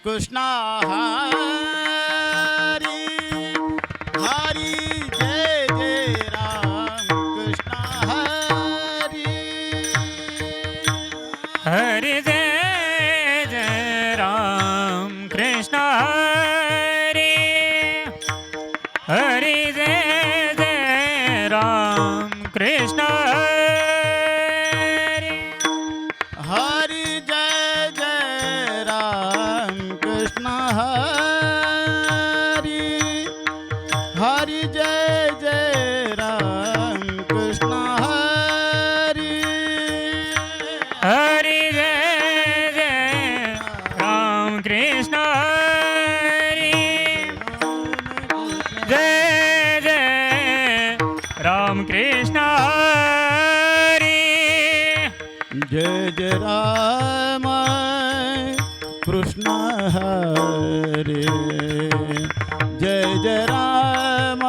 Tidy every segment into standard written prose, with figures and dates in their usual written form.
कृष्णा हरी हरी जय जय राम कृष्णा हरी हरि जय जय राम कृष्ण हरि हरि जय जय राम कृष्ण हरि हरि जय जय राम कृष्ण हरि हरि जय जय राम कृष्ण हरि हरि जय जय राम कृष्ण हरि जय जय राम कृष्ण हरि जय जय राम कृष्ण हरे जय जय राम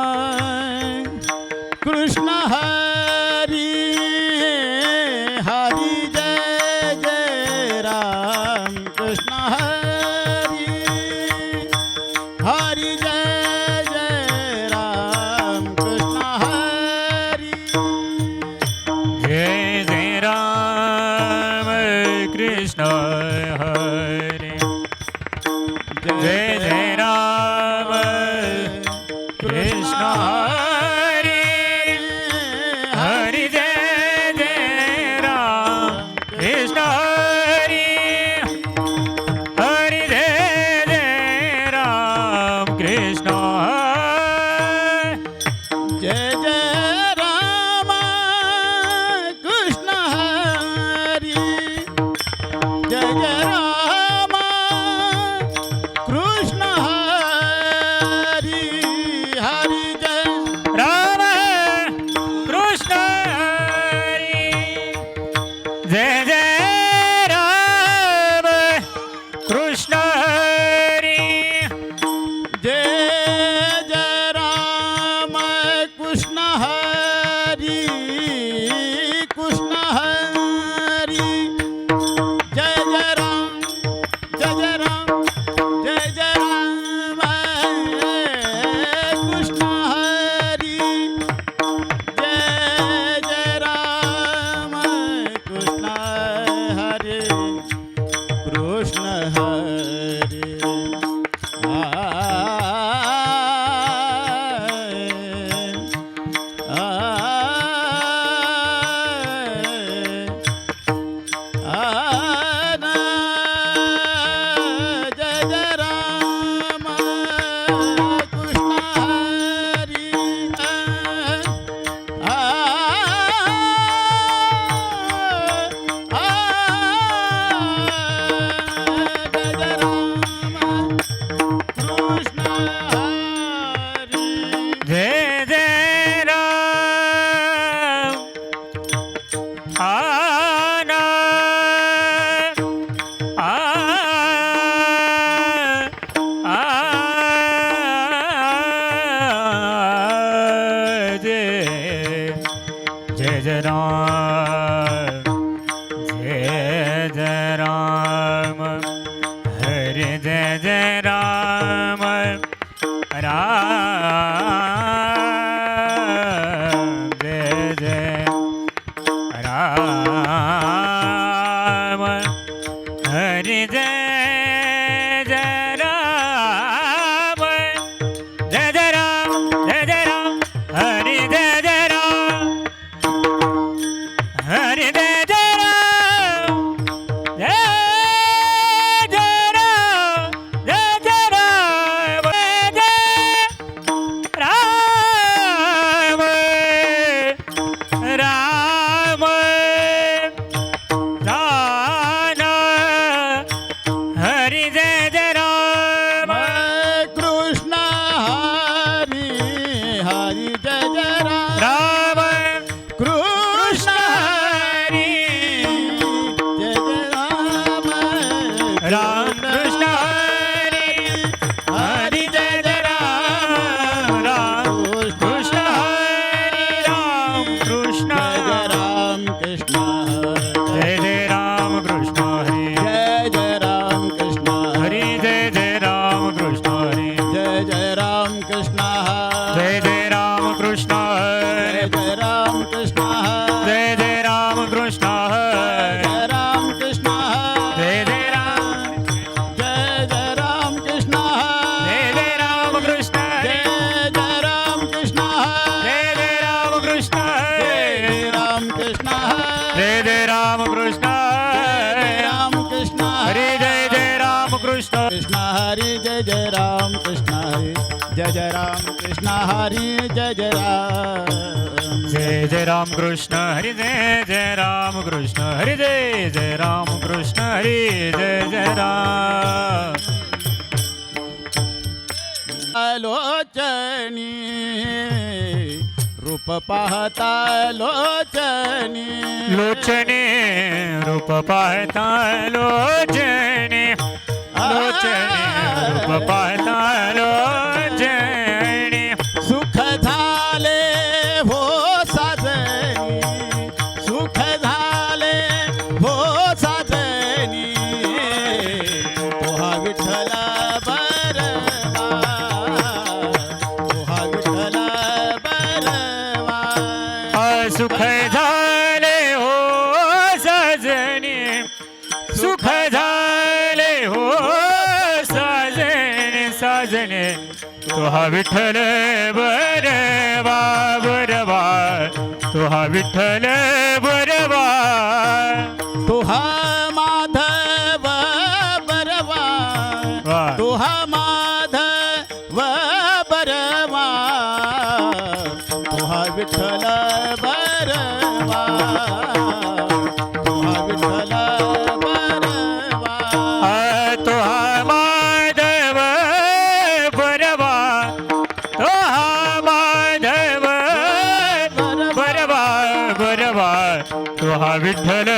कृष्ण हरि हरि जय जय राम कृष्ण हरि हरि जय जय राम कृष्ण हरि जय जय राम कृष्ण हरे जय जय राम कृष्ण हरे हरि जय जय राम कृष्ण हरे हरि जय जय राम कृष्ण हरे जय जय राम कृष्ण हरि जय जय राम कृष्ण हरि हरि जय राम कृष्ण हरि जय जय राम कृष्ण हरि जय जय राम कृष्ण हरि कृष्ण हरि जय जय राम जय जय राम जय जय राम कृष्ण हरि जय जय राम कृष्ण हरि कृष्ण हरि जय जय राम कृष्ण हरि जय जय राम कृष्ण हरि जय जय राम आना जय जय राम जय जय राम हरे जय जय राम राम जय जय राम हरि जय जय राम जय जय राम जय जय राम हरि जय जय राम हरि जय जय राम जय जय राम जय जय राम जय राम राम कृष्ण जय राम कृष्ण जय जय राम जय राम कृष्ण जय जय राम कृष्ण जय राम कृष्ण जय जय राम कृष्ण जय राम कृष्ण जय जय राम कृष्ण राम कृष्ण हरे जय जय राम कृष्ण कृष्ण हरि जय जय राम कृष्ण हरि जय जय राम कृष्ण हरि जय जय राम जय जय राम कृष्ण हरि जय जय राम कृष्ण हरि जय जय राम कृष्ण हरि जय जय राम लोचनी रूप पाहता लोचनी लोचने रूप पाहता लोचने लोचने रूप पाहता लोचने सुख झाले हो साजनी सुख झाले हो साजनी तोहा विठ्ठल बरवा तोहा विठ्ठल बरवा सुख झाले हो सजने सुख झाले हो साजने साजने तुहा विठ्ठल बरवा बरवा तुहा विठ्ठल बरवा तुहा माधव बरवा वा. तुहा माधव बरवा तुहा विठ्ठल बरवा तुहा विठ्ठल बरवा तुहा माधव बरवा तुहा माधव बरवा बरवा तुहा विठ्ठल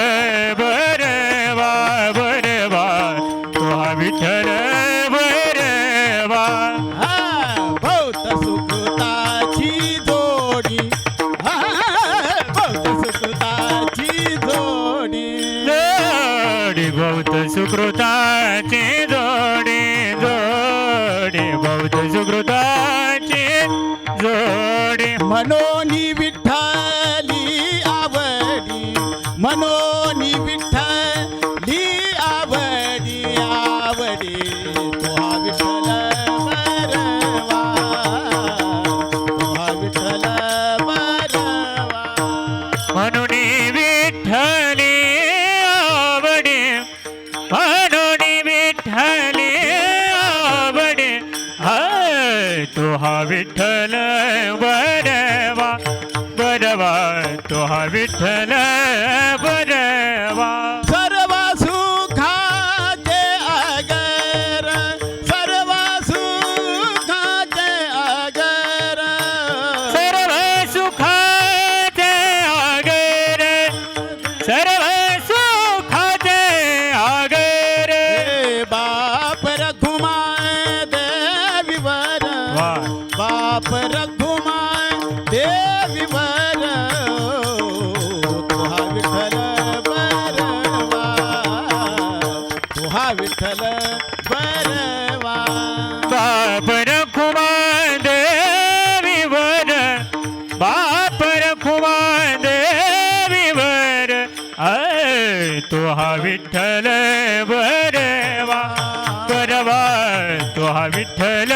बरवा बरवा तुहा विठ्ठल बरवा हा, बहुत सुकृताची जोडी हा, बहुत सुकृताची जोडी जोडी बहुत सुकृताची जोडी जोडी बहुत सुकृताची जोडी मनोनी विठ्ठली आवडी मनोनी विठ्ठली आवडी आवडी तुहा विठ्ठल बरवा तुहा विठ्ठल बरवा म्हणून विठ्ठली आवडे म्हणून विठ्ठली आवडे हाय तुहा विठ्ठल बरवा बरवा तुहा विठ्ठल बरवा सर्व सुखाचे अगर सर्व सुखाचे अगर सर्व सुखाचे आगर सर्व सुखाचे आगर हे बाप रघुमाय देवीवर वा बाप रघुमाय देवीवर तुहा विठ्ठल बरवा तुहा विठ्ठल बरवा बाप रखुमा देवीवर बाप रखुमा देवीवर तुहा विठ्ठल बरवा बरवा तुहा विठ्ठल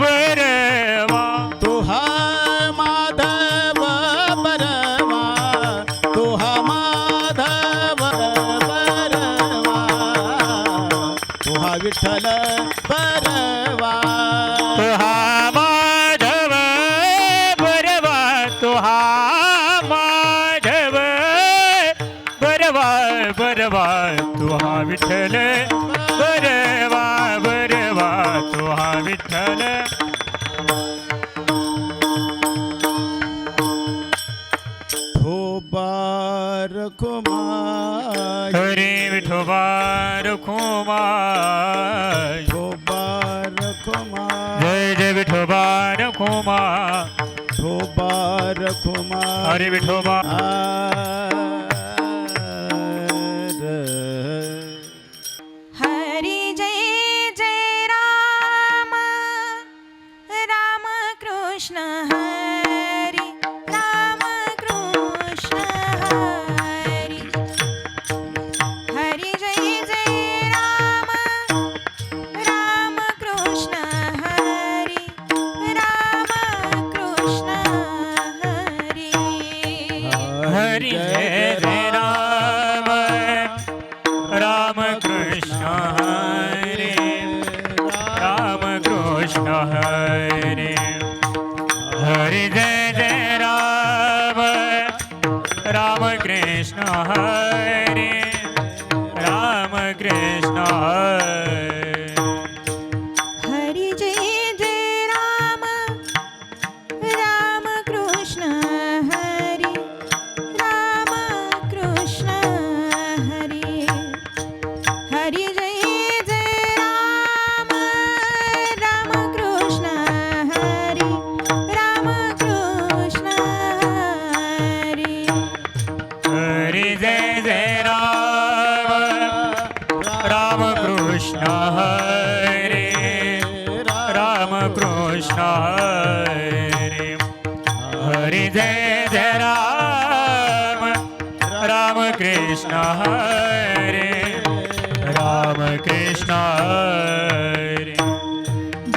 बरवा तुहा माधव बरवा तुहा माधव बरवा तुहा विठ्ठल बरवा तुहा माधव बरवा तुहा माधव बरवा बरवा तुहा विठ्ठल बरवा बरवा तुहा विठ्ठल थोबार कुमार हरे विठोबा रखुमा थोबार कुमार जय जय विठोबा रखुमा थोबार कुमार हरे विठोबा हरि जय जय राम राम कृष्ण हरि राम कृष्ण हरि हरी जय जय राम राम कृष्ण हरी राम कृष्ण हरी हरी जय जय राम राम कृष्ण हरी राम कृष्ण हरी हरी जय जय राम कृष्ण हरे राम कृष्ण हरे हरी जय जय राम कृष्ण हरे राम कृष्ण हरे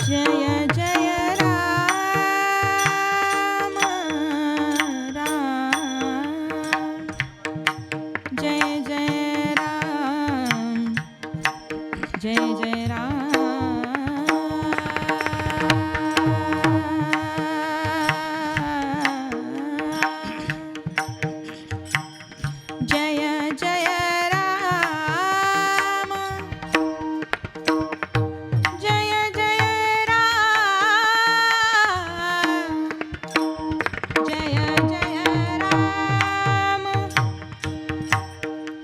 जय जय राम राम जय जय राम जय जय राम जय जय राम जय जय राम जय जय राम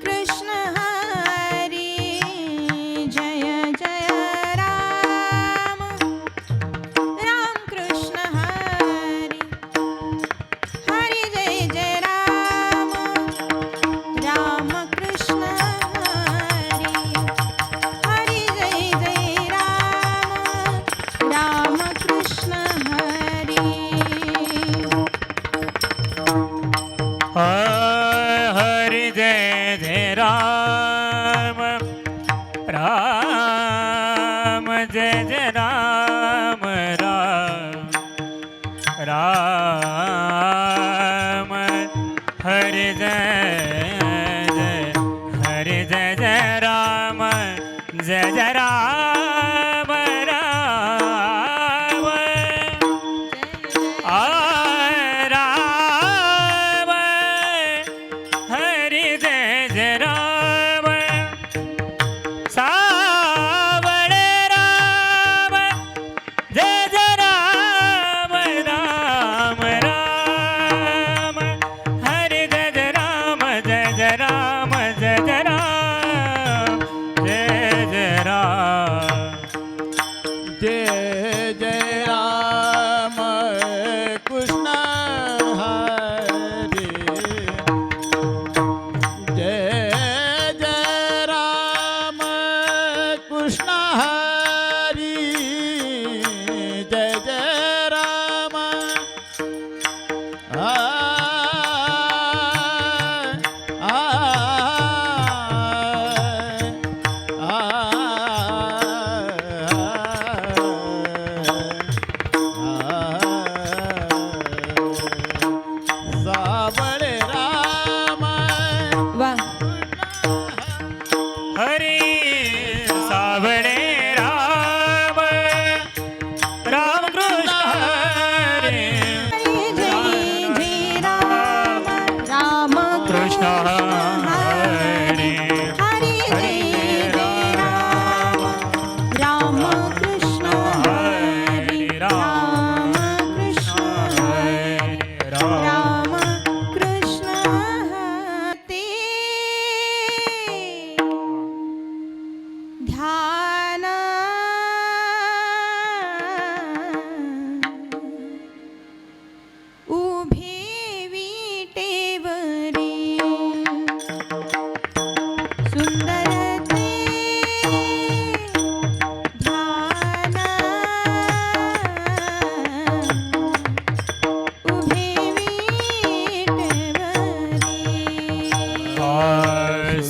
कृष्ण हरी जय जय राम राम कृष्ण हरी हरी जय जय राम राम कृष्ण हरी हरी जय जय राम राम कृष्ण हरी हरि जय जय राम राम जय जय राम राम हरि जय जय राम जय जय राम राम राम हरि जय जय राम सावळे राम जय जय राम राम राम हरि जय जय राम जय जय राम जय जय राम जय जय राम जय जय राम कृष्ण हरे जय जय राम कृष्ण हरी जय जय राम आ आ सावळे राम वा हरी सावळे राम राम कृष्ण हरे हरी जय जय राम राम कृष्ण कृष्ण हरे हरी जय जय राम राम कृष्ण हरी राम कृष्ण हरे राम राम कृष्ण हरी ध्यान उभे विटेवरी सुंदर ते ध्यान उभे विटेवरी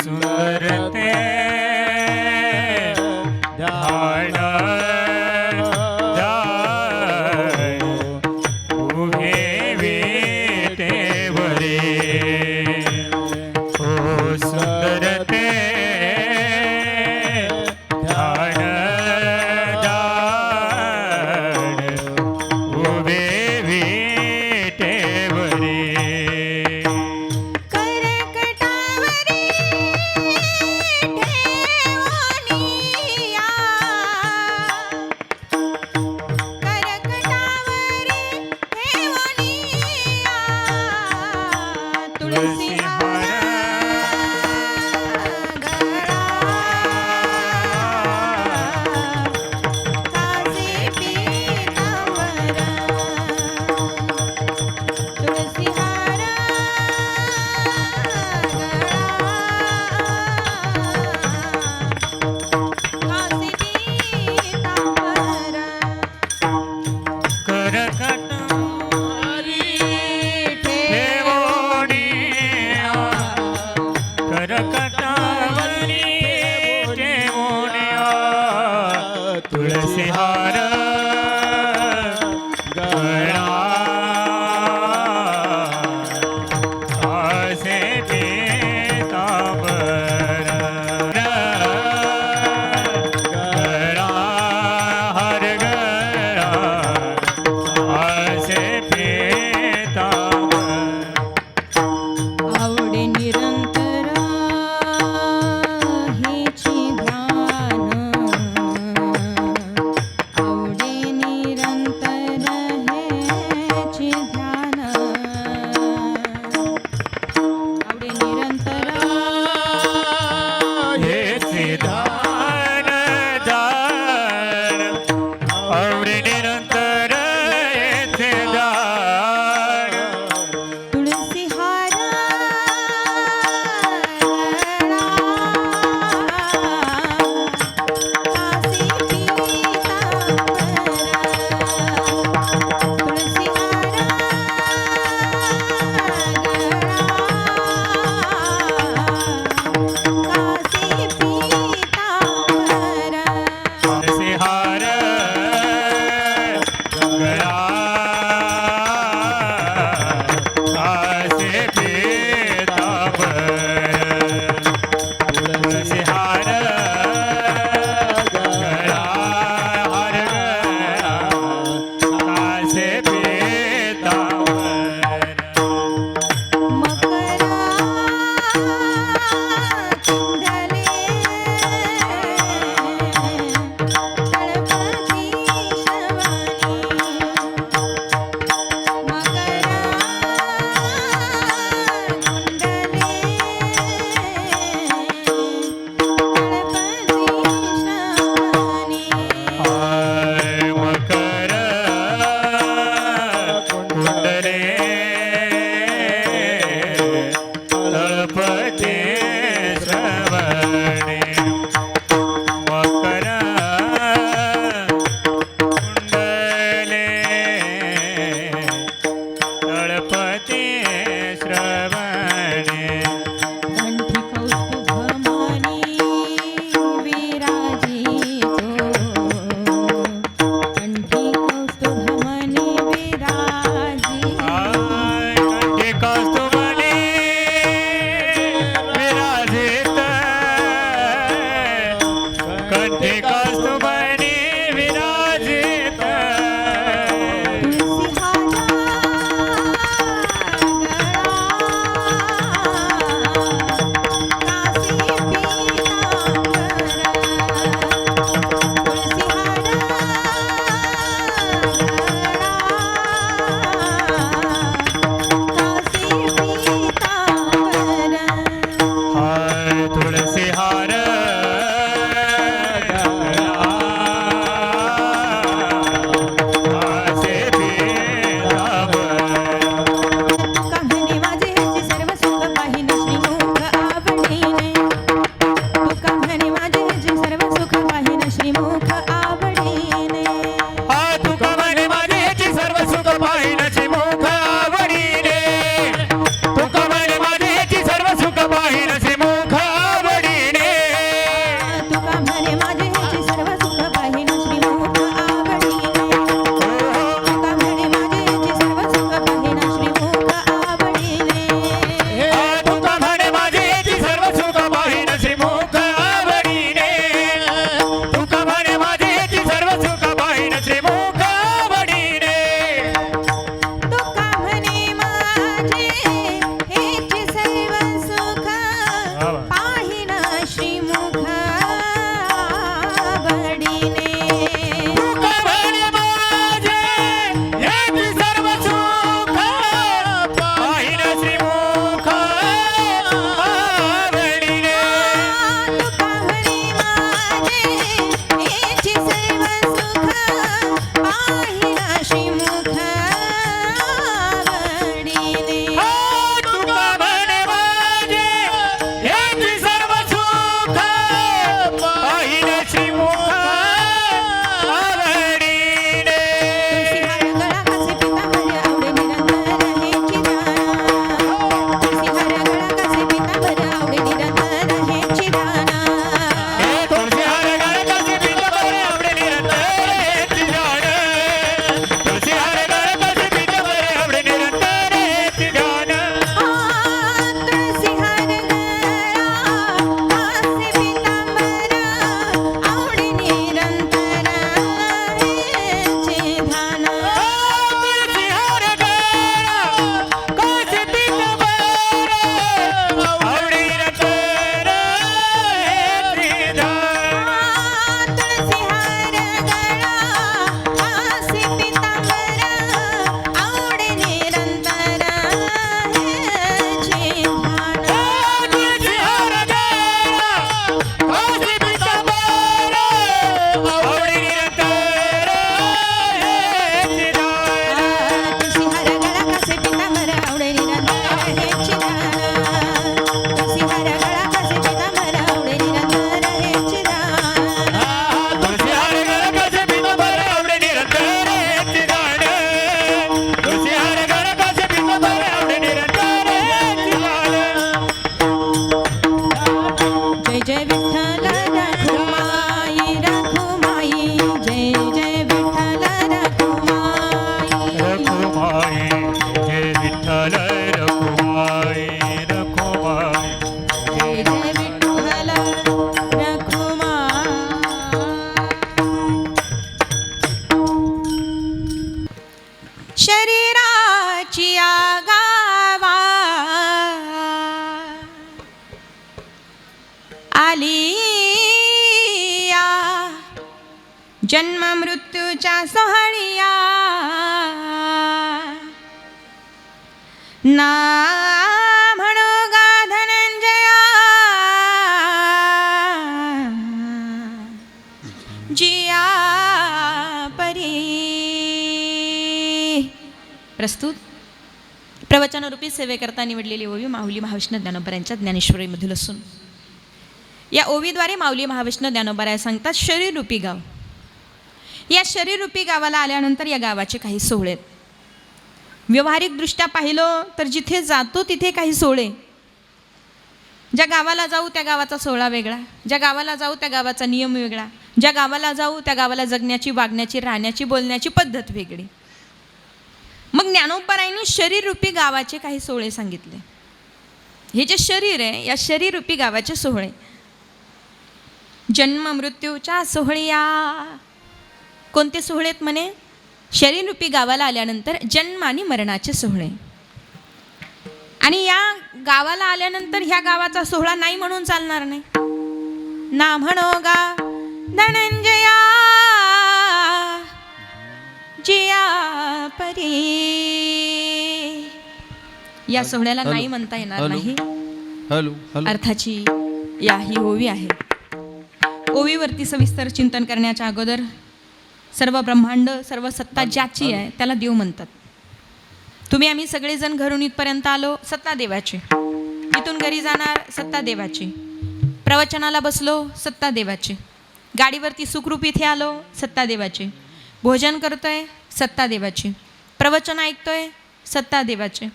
सुंदर ते ध्यान ध्यान उभे विटेवरी ओ सुंदर ते ध्यान ध्यान उभे विटेवरी करकटावरी वरणी ठेवूनिया तुळसी हार गळा आसे पीतांबर गळा हर गळा आसे पीतांबर आवडे निरंतरा हेची ध्यान आवडे जय विठ्ठल रखुमाई रखुमाई जय जय विठ्ठल रखुमाई रखुमाई जय विठ्ठल रखुमाई रखुमाई जय जय विठ्ठल रखुमाई. शरीराची आगावा आलिया जन्म मृत्यूच्या सोहळिया ना म्हणो गा धनंजया जिया परी. प्रस्तुत प्रवचनरूपी सेवेकरता निवडलेली ओवी माऊली महाविष्णू ज्ञानोबा यांच्या ज्ञानेश्वरीमधील असून या ओवीद्वारे माऊली महाविष्णू ज्ञानोबा सांगतात शरीररूपी गाव. या शरीररूपी गावाला आल्यानंतर या गावाचे काही सोहळे आहेत. व्यावहारिकदृष्ट्या पाहिलं तर जिथे जातो तिथे काही सोहळे. ज्या गावाला जाऊ त्या गावाचा सोहळा वेगळा, ज्या गावाला जाऊ त्या गावाचा नियम वेगळा, ज्या गावाला जाऊ त्या गावाला जगण्याची वागण्याची राहण्याची बोलण्याची पद्धत वेगळी. मग ज्ञानोबारायांनी शरीररूपी गावाचे काही सोहळे सांगितले. हे जे शरीर आहे या शरीररूपी गावाचे सोहळे. जन्म मृत्यूच्या सोहळिया. कोणते सोहळेत म्हणे? शरीररूपी गावाला आल्यानंतर जन्म आणि मरणाचे सोहळे. आणि या गावाला आल्यानंतर ह्या गावाचा सोहळा नाही म्हणून चालणार नाही. ना म्हणो गा धनंजया जिया परी. या सोहळ्याला नाही म्हणता येणार नाही. अर्थाची या ही ओवी आहे. ओवीवरती सविस्तर चिंतन करण्याच्या अगोदर सर्व ब्रह्मांड सर्व सत्ता ज्याची आहे त्याला देव म्हणतात. तुम्ही आम्ही सगळेजण घरून इथपर्यंत आलो सत्ता देवाची. इथून घरी जाणार सत्ता देवाची. प्रवचनाला बसलो सत्ता देवाची. गाडीवरती सुखरूप इथे आलो सत्ता देवाची. भोजन करतोय सत्ता देवाची. प्रवचन ऐकतोय सत्ता देवाची.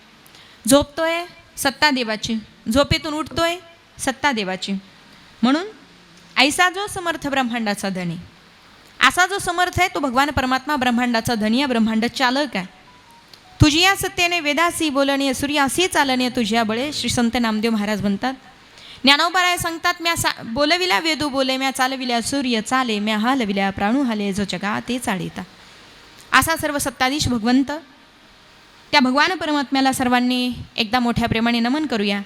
झोपतोय सत्ता देवाची. झोपेतून उठतोय सत्ता देवाची. म्हणून ऐसा जो समर्थ ब्रह्मांडाचा धनी, असा जो समर्थ आहे तो भगवान परमात्मा ब्रह्मांडाचा धनी आहे, ब्रह्मांड चालक आहे. तुझी या सत्तेने वेदासी बोलणे सूर्यासी चालणे तुझ्या बळे. श्री संत नामदेव महाराज म्हणतात. ज्ञानोबाराय सांगतात म्या बोलविल्या वेदू बोले, म्या चालविल्या सूर्य चाले, म्या हालविल्या प्राणू हाले, जो जगा ते चालिता. असा सर्व सत्ताधीश भगवंत त्या भगवान परमात्म्याला सर्वांनी एकदा मोठ्या प्रेमाने नमन करूया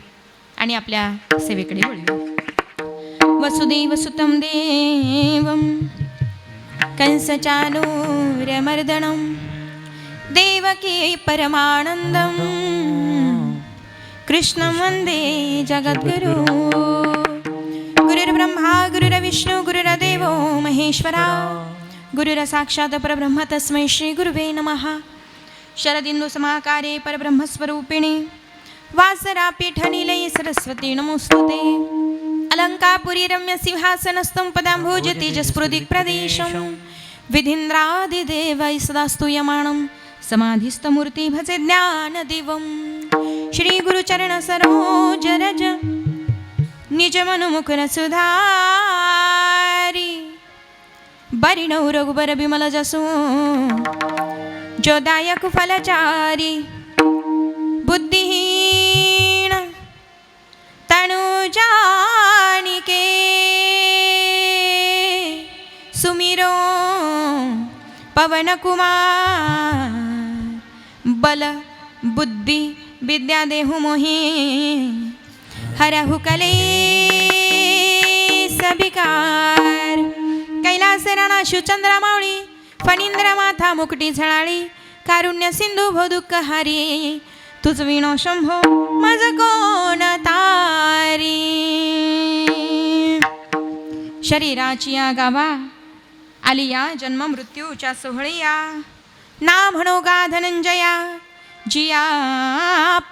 आणि आपल्या सेवेकडे वळूया. वसुदेव सुतं देवं कंसचाणूरमर्दनं देवकी परमानंदं कृष्णं वन्दे जगद्गुरु. गुरुर्ब्रह्मा गुरुर्विष्णु गुरुर्देवो महेश्वरा. गुरुर्साक्षात् परब्रह्म तस्मै श्री गुरुवे नमः. शरदिन्दु समाकारे परब्रह्मस्वरूपिणे वासरापीठनिलये सरस्वती नमोस्तुते. अलङ्कापुरी रम्य सिंहासनस्थं पदाम्भोज तेजस्फुदिक् प्रदेशं विधीन्द्रादिदेवै सदा स्तूयमानं समाधिस्थमूर्ति भजे ज्ञानदिवं. श्री गुरुचरण सरोज रज निज मनुमुकुर सुधारी. बरिणौ रघुबर बिमल जसो जोदायक फलचारी. बुद्धिहीन तनु जानिके सुमिरो पवन कुमार. बल बुद्धि विद्या देहु मोहि हरहु कलेस विकार. कैलास राणा शिवचंद्र माऊळी फणींद्र माथा मुकुटी झळाळी. कारुण्य सिंधू भो दुःख हारी तुझ विणो शंभो मज कोण तारी. शरीराची या गावा आलिया जन्म मृत्यूच्या सोहळिया. ना म्हणो गा धनंजया जिया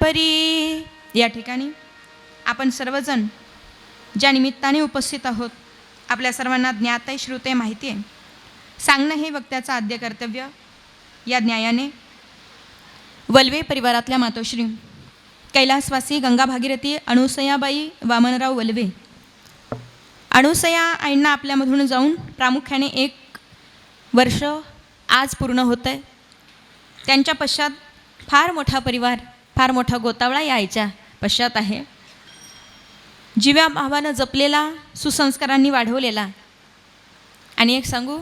परी. या ठिकाणी आपण सर्वजण ज्या निमित्ताने उपस्थित आहोत आपल्या सर्वांना ज्ञात आहे, श्रुते माहिती आहे. सांगणं हे वक्त्याचं आद्य कर्तव्य. या न्यायाने वल्वे परिवारातल्या मातोश्री कैलासवासी गंगा भागीरथी अणुसयाबाई वामनराव वल्वे अणुसया आईंना आपल्यामधून जाऊन प्रामुख्याने 1 वर्ष आज पूर्ण होतं आहे. त्यांच्या पश्चात फार मोठा परिवार, फार मोठा गोतावळा या आईच्या पश्चात आहे. जीव्या भावानं जपलेला, सुसंस्कारांनी वाढवलेला. आणि एक सांगू,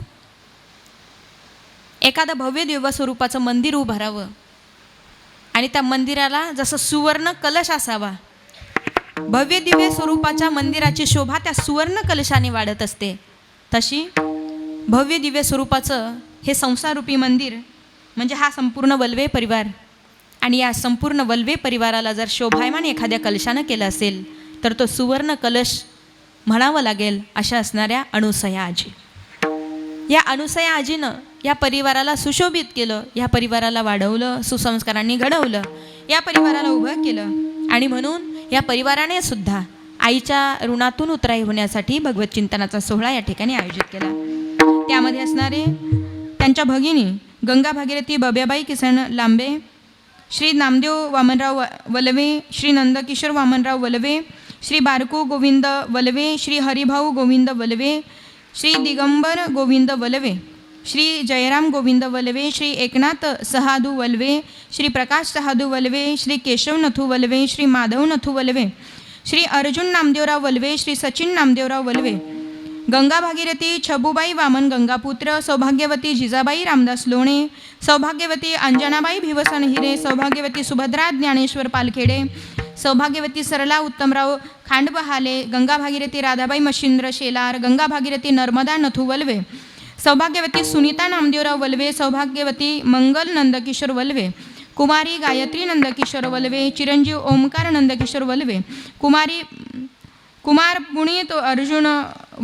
एखादं भव्य दिव्य स्वरूपाचं मंदिर उभारावं आणि त्या मंदिराला जसं सुवर्ण कलश असावा, भव्य दिव्य स्वरूपाच्या मंदिराची शोभा त्या सुवर्ण कलशाने वाढत असते. तशी भव्य दिव्य स्वरूपाचं हे संसाररूपी मंदिर म्हणजे हा संपूर्ण वल्वे परिवार. आणि या संपूर्ण वल्वे परिवाराला जर शोभायमान एखाद्या कलशानं केलं असेल तर तो सुवर्ण कलश म्हणावं लागेल अशा असणाऱ्या अणुसया आजी. या अणुसया आजीनं या परिवाराला सुशोभित केलं, या परिवाराला वाढवलं, सुसंस्कारांनी घडवलं, या परिवाराला उभं केलं. आणि म्हणून या परिवाराने सुद्धा आईच्या ऋणातून उतराई होण्यासाठी भगवत चिंतनाचा सोहळा या ठिकाणी आयोजित केला. त्यामध्ये असणारे त्यांच्या भगिनी गंगा भागीरथी बब्याबाई किसन लांबे, श्री नामदेव वामनराव वलवे, श्री नंदकिशोर वामनराव वलवे, श्री बारकू गोविंद वलवे, श्री हरिभाऊ गोविंद वलवे, श्री दिगंबर गोविंद वलवे, श्री जयराम गोविंद वलवे, श्री एकनाथ सहादू वलवे, श्री प्रकाश सहादू वलवे, श्री केशव नथू वलवे, श्री माधव नथू वलवे, श्री अर्जुन नामदेवराव वलवे, श्री सचिन नामदेवराव वलवे, गंगा भागीरथी छबुबाई वामन गंगापुत्र, सौभाग्यवती जिजाबाई रामदास लोणे, सौभाग्यवती अंजनाबाई भिवसन हिरे, सौभाग्यवती सुभद्रा ज्ञानेश्वर पालखेडे, सौभाग्यवती सरला उत्तमराव खांडबहाले, गंगा भागीरथी राधाबाई मशिंद्र शेलार, गंगा भागीरथी नर्मदा नथू वलवे, सौभाग्यवती सुनीता नामदेवराव वलवे, सौभाग्यवती मंगल नंदकिशोर वलवे, कुमारी गायत्री नंदकिशोर वलवे, चिरंजीव ओमकार नंदकिशोर वलवे, कुमार पुनीत अर्जुन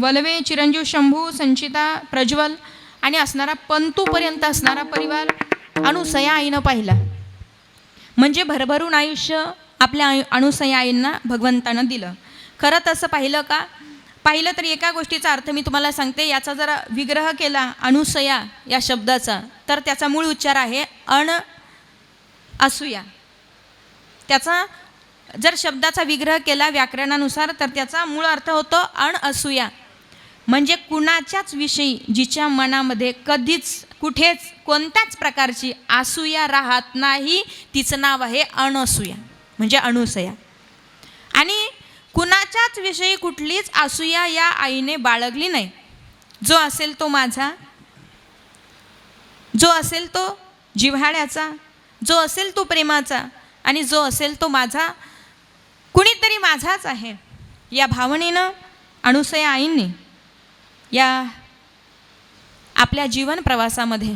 वलवे, चिरंजीव शंभू संचिता प्रज्वल आणि असणारा पंतूपर्यंत असणारा परिवार अणुसया आईनं पाहिला. म्हणजे भरभरून आयुष्य आपल्या अणुसया आईंना भगवंतानं दिलं. खरं तसं पाहिलं का? पाहिलं तर एका गोष्टीचा अर्थ मी तुम्हाला सांगते. याचा जर विग्रह केला अणुसया या शब्दाचा तर त्याचा मूळ उच्चार आहे असूया. त्याचा जर शब्दाचा विग्रह केला व्याकरणानुसार तर त्याचा मूळ अर्थ होतो असूया. म्हणजे कुणाच्याच विषयी जिच्या मनामध्ये कधीच कुठेच कोणत्याच प्रकारची असूया राहत नाही, तिचं नाव आहे अनसूया म्हणजे अणुसया. आणि कुणाच्याच विषयी कुठलीच असूया या आईने बाळगली नाही. जो असेल तो माझा, जो असेल तो जिव्हाळ्याचा, जो असेल तो प्रेमाचा आणि जो असेल तो माझा, कुणीतरी माझाच आहे या भावनेनं अणुसया आईंनी या आपल्या जीवन प्रवासामध्ये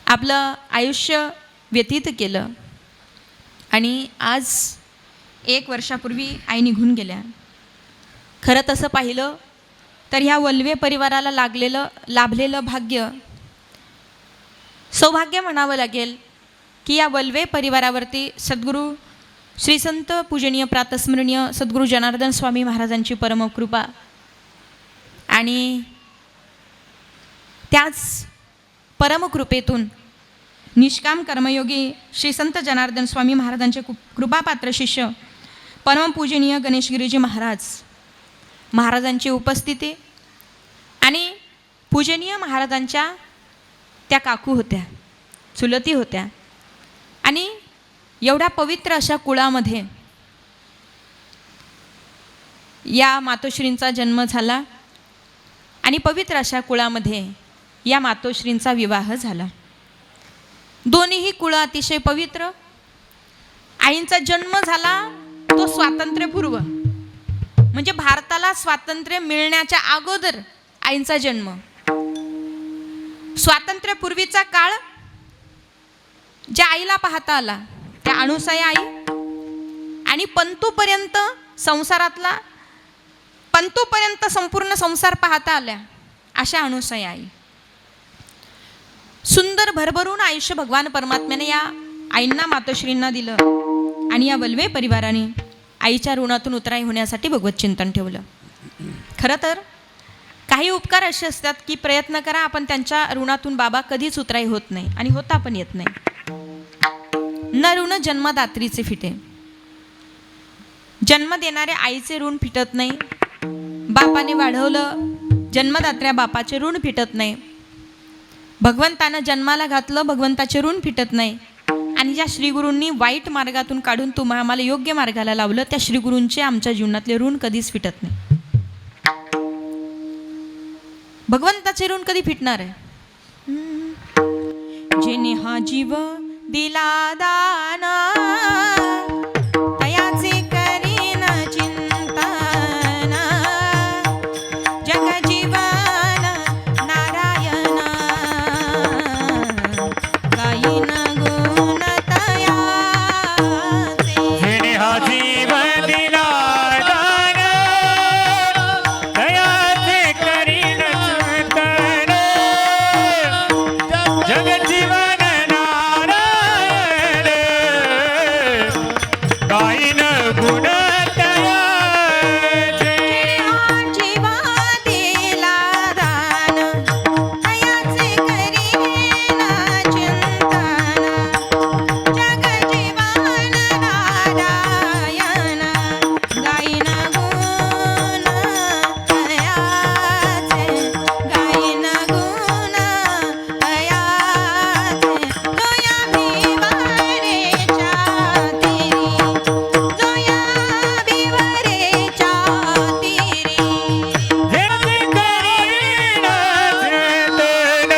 आपलं आयुष्य व्यतीत केलं. आणि आज 1 वर्षापूर्वी आई निघून गेल्या. खरं तसं पाहिलं तर ह्या वल्वे परिवाराला लाभलेलं भाग्य, सौभाग्य म्हणावं लागेल की या वल्वे परिवारावरती सद्गुरू श्री संत पूजनीय प्रातस्मरणीय सद्गुरू जनार्दन स्वामी महाराजांची परमकृपा आणि त्याच परमकृपेतून निष्काम कर्मयोगी श्री संत जनार्दन स्वामी महाराजांचे कृपापात्र शिष्य परमपूजनीय गणेशगिरीजी महाराजांची उपस्थिती आणि पूजनीय महाराजांच्या त्या काकू होत्या, चुलती होत्या. आणि एवढ्या पवित्र अशा कुळामध्ये या मातोश्रींचा जन्म झाला आणि पवित्र अशा कुळामध्ये या मातोश्रींचा विवाह झाला. दोन्हीही कुळं अतिशय पवित्र. आईंचा जन्म झाला तो स्वातंत्र्यपूर्व म्हणजे भारताला स्वातंत्र्य मिळण्याच्या अगोदर आईंचा जन्म. स्वातंत्र्यपूर्वीचा काळ ज्या आईला पाहता आला त्या अणुसया आई आणि पंतूपर्यंत संसारातला पंतूपर्यंत संपूर्ण संसार पाहता आल्या अशा अणुसया आई. सुंदर भरभरून आयुष्य भगवान परमात्म्याने या आईंना मातोश्रींना दिलं आणि या वल्वे परिवाराने आईच्या ऋणातून उतराई होण्यासाठी भगवत चिंतन ठेवलं. खरं तर काही उपकार असे असतात की प्रयत्न करा आपण त्यांच्या ऋणातून बाबा कधीच उतराई होत नाही आणि होता पण येत नाही. न ऋण जन्मदात्रीचे फिटे. जन्म देणाऱ्या आईचे ऋण फिटत नाही, बाप बापाने वाढवलं, जन्मदात्र्या बापाचे ऋण फिटत नाही. भगवंतानं जन्माला घातलं, भगवंताचे ऋण फिटत नाही. आणि ज्या श्रीगुरूंनी वाईट मार्गातून काढून आम्हाला योग्य मार्गाला लावलं, त्या श्रीगुरूंचे आमच्या जीवनातले ऋण कधीच फिटत नाही. भगवंताचे ऋण कधी फिटणार आहे? जेने हा जीव दिला दान, तयाचे करीन चिंतन, जग जीवन नारायण, गायीन गुण तयाचे. जेणे हा जीव दिला दान, तयाचे करीन चिंतन, जग जीवन नारायण, गायीन गुण तयाचे. जीवा दिला दान, तयाचे करीन चिंतन, जग जीवन नारायण, गायीन गुण तयाचे, गायीन गुण तयाचे. जोया भिवारेच्या तिरी, जोया भिवारेच्या तिरी. जेणे करीन चिंतन,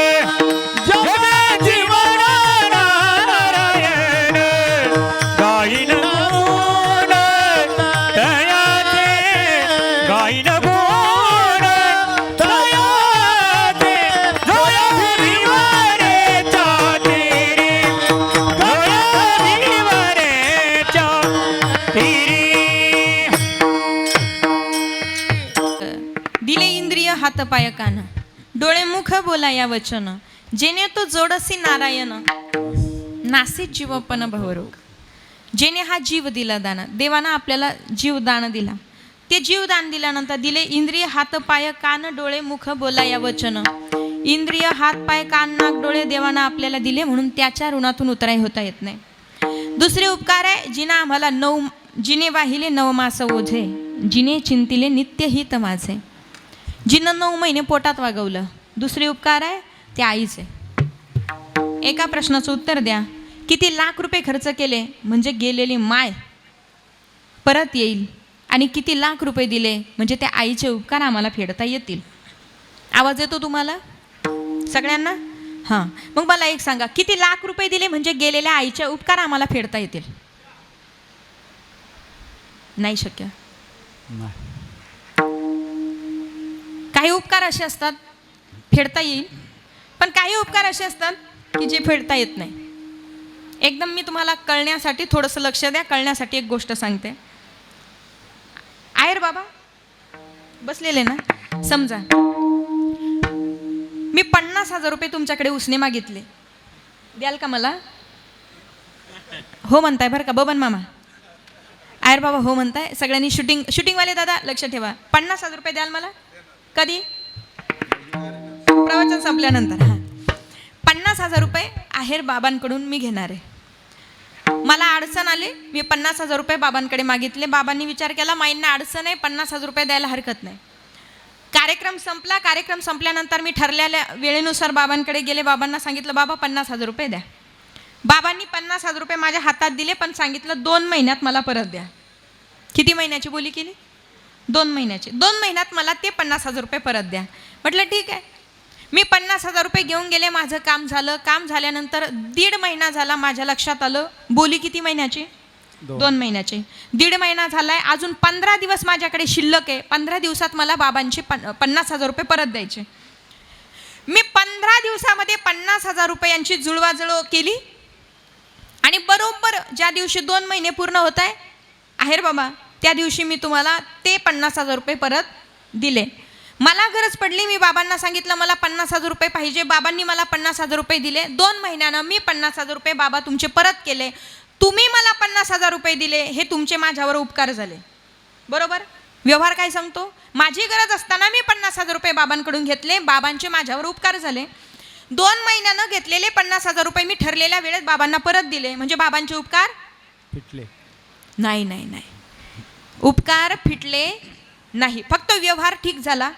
जग जीवन नारायण, गायीन गुण तयाचे, गायीन गुण तयाचे. जोया भिवारेच्या तिरी, जोया भिवारेच्या तिरी. दिले इंद्रिय हात पाय कान, डोळे मुख बोला या वचन, जेणे तो जोडसी नारायण, नासी जीवपन भवरोग. जेणे हा जीव दिला दान, देवानं आपल्याला जीव दान दिला. ते जीव दान दिल्यानंतर दिले इंद्रिय हात पाय कान डोळे मुख बोला या वचन. इंद्रिय हात पाय कान नाक डोळे देवानं आपल्याला दिले, म्हणून त्याच्या ऋणातून उतराई होता येत नाही. दुसरे उपकार आहे, जिने आम्हाला जिने वाहिले 9 मास ओझे, जिने चिंतिले नित्य हित माझे. जिनं 9 महिने पोटात वागवलं. दुसरे उपकार आहे ते आईचे. एका प्रश्नाचं उत्तर द्या, किती लाख रुपये खर्च केले म्हणजे गेलेली माय परत येईल, आणि किती लाख रुपये दिले म्हणजे त्या आईचे उपकार आम्हाला फेडता येतील. आवाज येतो तुम्हाला सगळ्यांना? हां, मग मला एक सांगा, किती लाख रुपये दिले म्हणजे गेलेल्या आईचे उपकार आम्हाला फेडता येतील? नाही शक्य. नाही. काही उपकार असे असतात फेडता येईल, पण काही उपकार असे असतात की जे फेडता येत नाही. एकदम मी तुम्हाला कळण्यासाठी थोडंसं लक्ष द्या, कळण्यासाठी एक गोष्ट सांगते. आहेर बाबा बसलेले ना, समजा मी 50,000 रुपये तुमच्याकडे उसने मागितले, द्याल का मला? हो म्हणताय बरं का बबन मामा? आहेर बाबा हो म्हणताय. सगळ्यांनी शूटिंगवाले दादा लक्ष ठेवा, 50,000 रुपये द्याल मला? कधी? प्रवचन संपल्यानंतर. हां, 50,000 रुपये आहेर बाबांकडून मी घेणार आहे. मला अडचण आली, मी 50,000 रुपये बाबांकडे मागितले. बाबांनी विचार केला, माईंना अडचण आहे, 50,000 रुपये द्यायला हरकत नाही. कार्यक्रम संपला. कार्यक्रम संपल्यानंतर मी ठरलेल्या वेळेनुसार बाबांकडे गेले. बाबांना सांगितलं, बाबा 50,000 रुपये द्या. बाबांनी 50,000 रुपये माझ्या हातात दिले, पण सांगितलं 2 महिन्यात मला परत द्या. किती महिन्याची बोली केली? 2 महिन्याची. 2 महिन्यात मला ते 50,000 रुपये परत द्या. म्हटलं ठीक आहे. मी 50,000 रुपये घेऊन गेले, माझं काम झालं. काम झाल्यानंतर 1.5 महिना झाला, माझ्या लक्षात आलं बोली किती महिन्याची? 2 महिन्याची. 1.5 महिना झालाय, अजून 15 दिवस माझ्याकडे शिल्लक आहे. 15 दिवसात मला बाबांची 50,000 रुपये परत द्यायचे. मी 15 दिवसामध्ये 50,000 रुपयांची जुळवाजुळव केली, आणि बरोबर ज्या दिवशी 2 महिने पूर्ण होत आहे आहेर बाबा, त्या दिवशी मी तुम्हाला ते 50,000 रुपये परत दिले. मला गरज पडली, मी बाबांना सांगितलं मला 50,000 रुपये पाहिजे. बाबांनी मला 50,000 रुपये दिले. 2 महिन्यानं मी 50,000 रुपये बाबा तुमचे परत केले. तुम्ही मला 50,000 रुपये दिले, हे तुमचे माझ्यावर उपकार झाले. बरोबर? व्यवहार काय सांगतो? माझी गरज असताना मी 50,000 रुपये बाबांकडून घेतले, बाबांचे माझ्यावर उपकार झाले. 2 महिन्यानं घेतलेले 50,000 रुपये मी ठरलेल्या वेळेत बाबांना परत दिले, म्हणजे बाबांचे उपकार फिटले? नाही नाही नाही, उपकार फिटले नाही, फक्त व्यवहार ठीक झाला,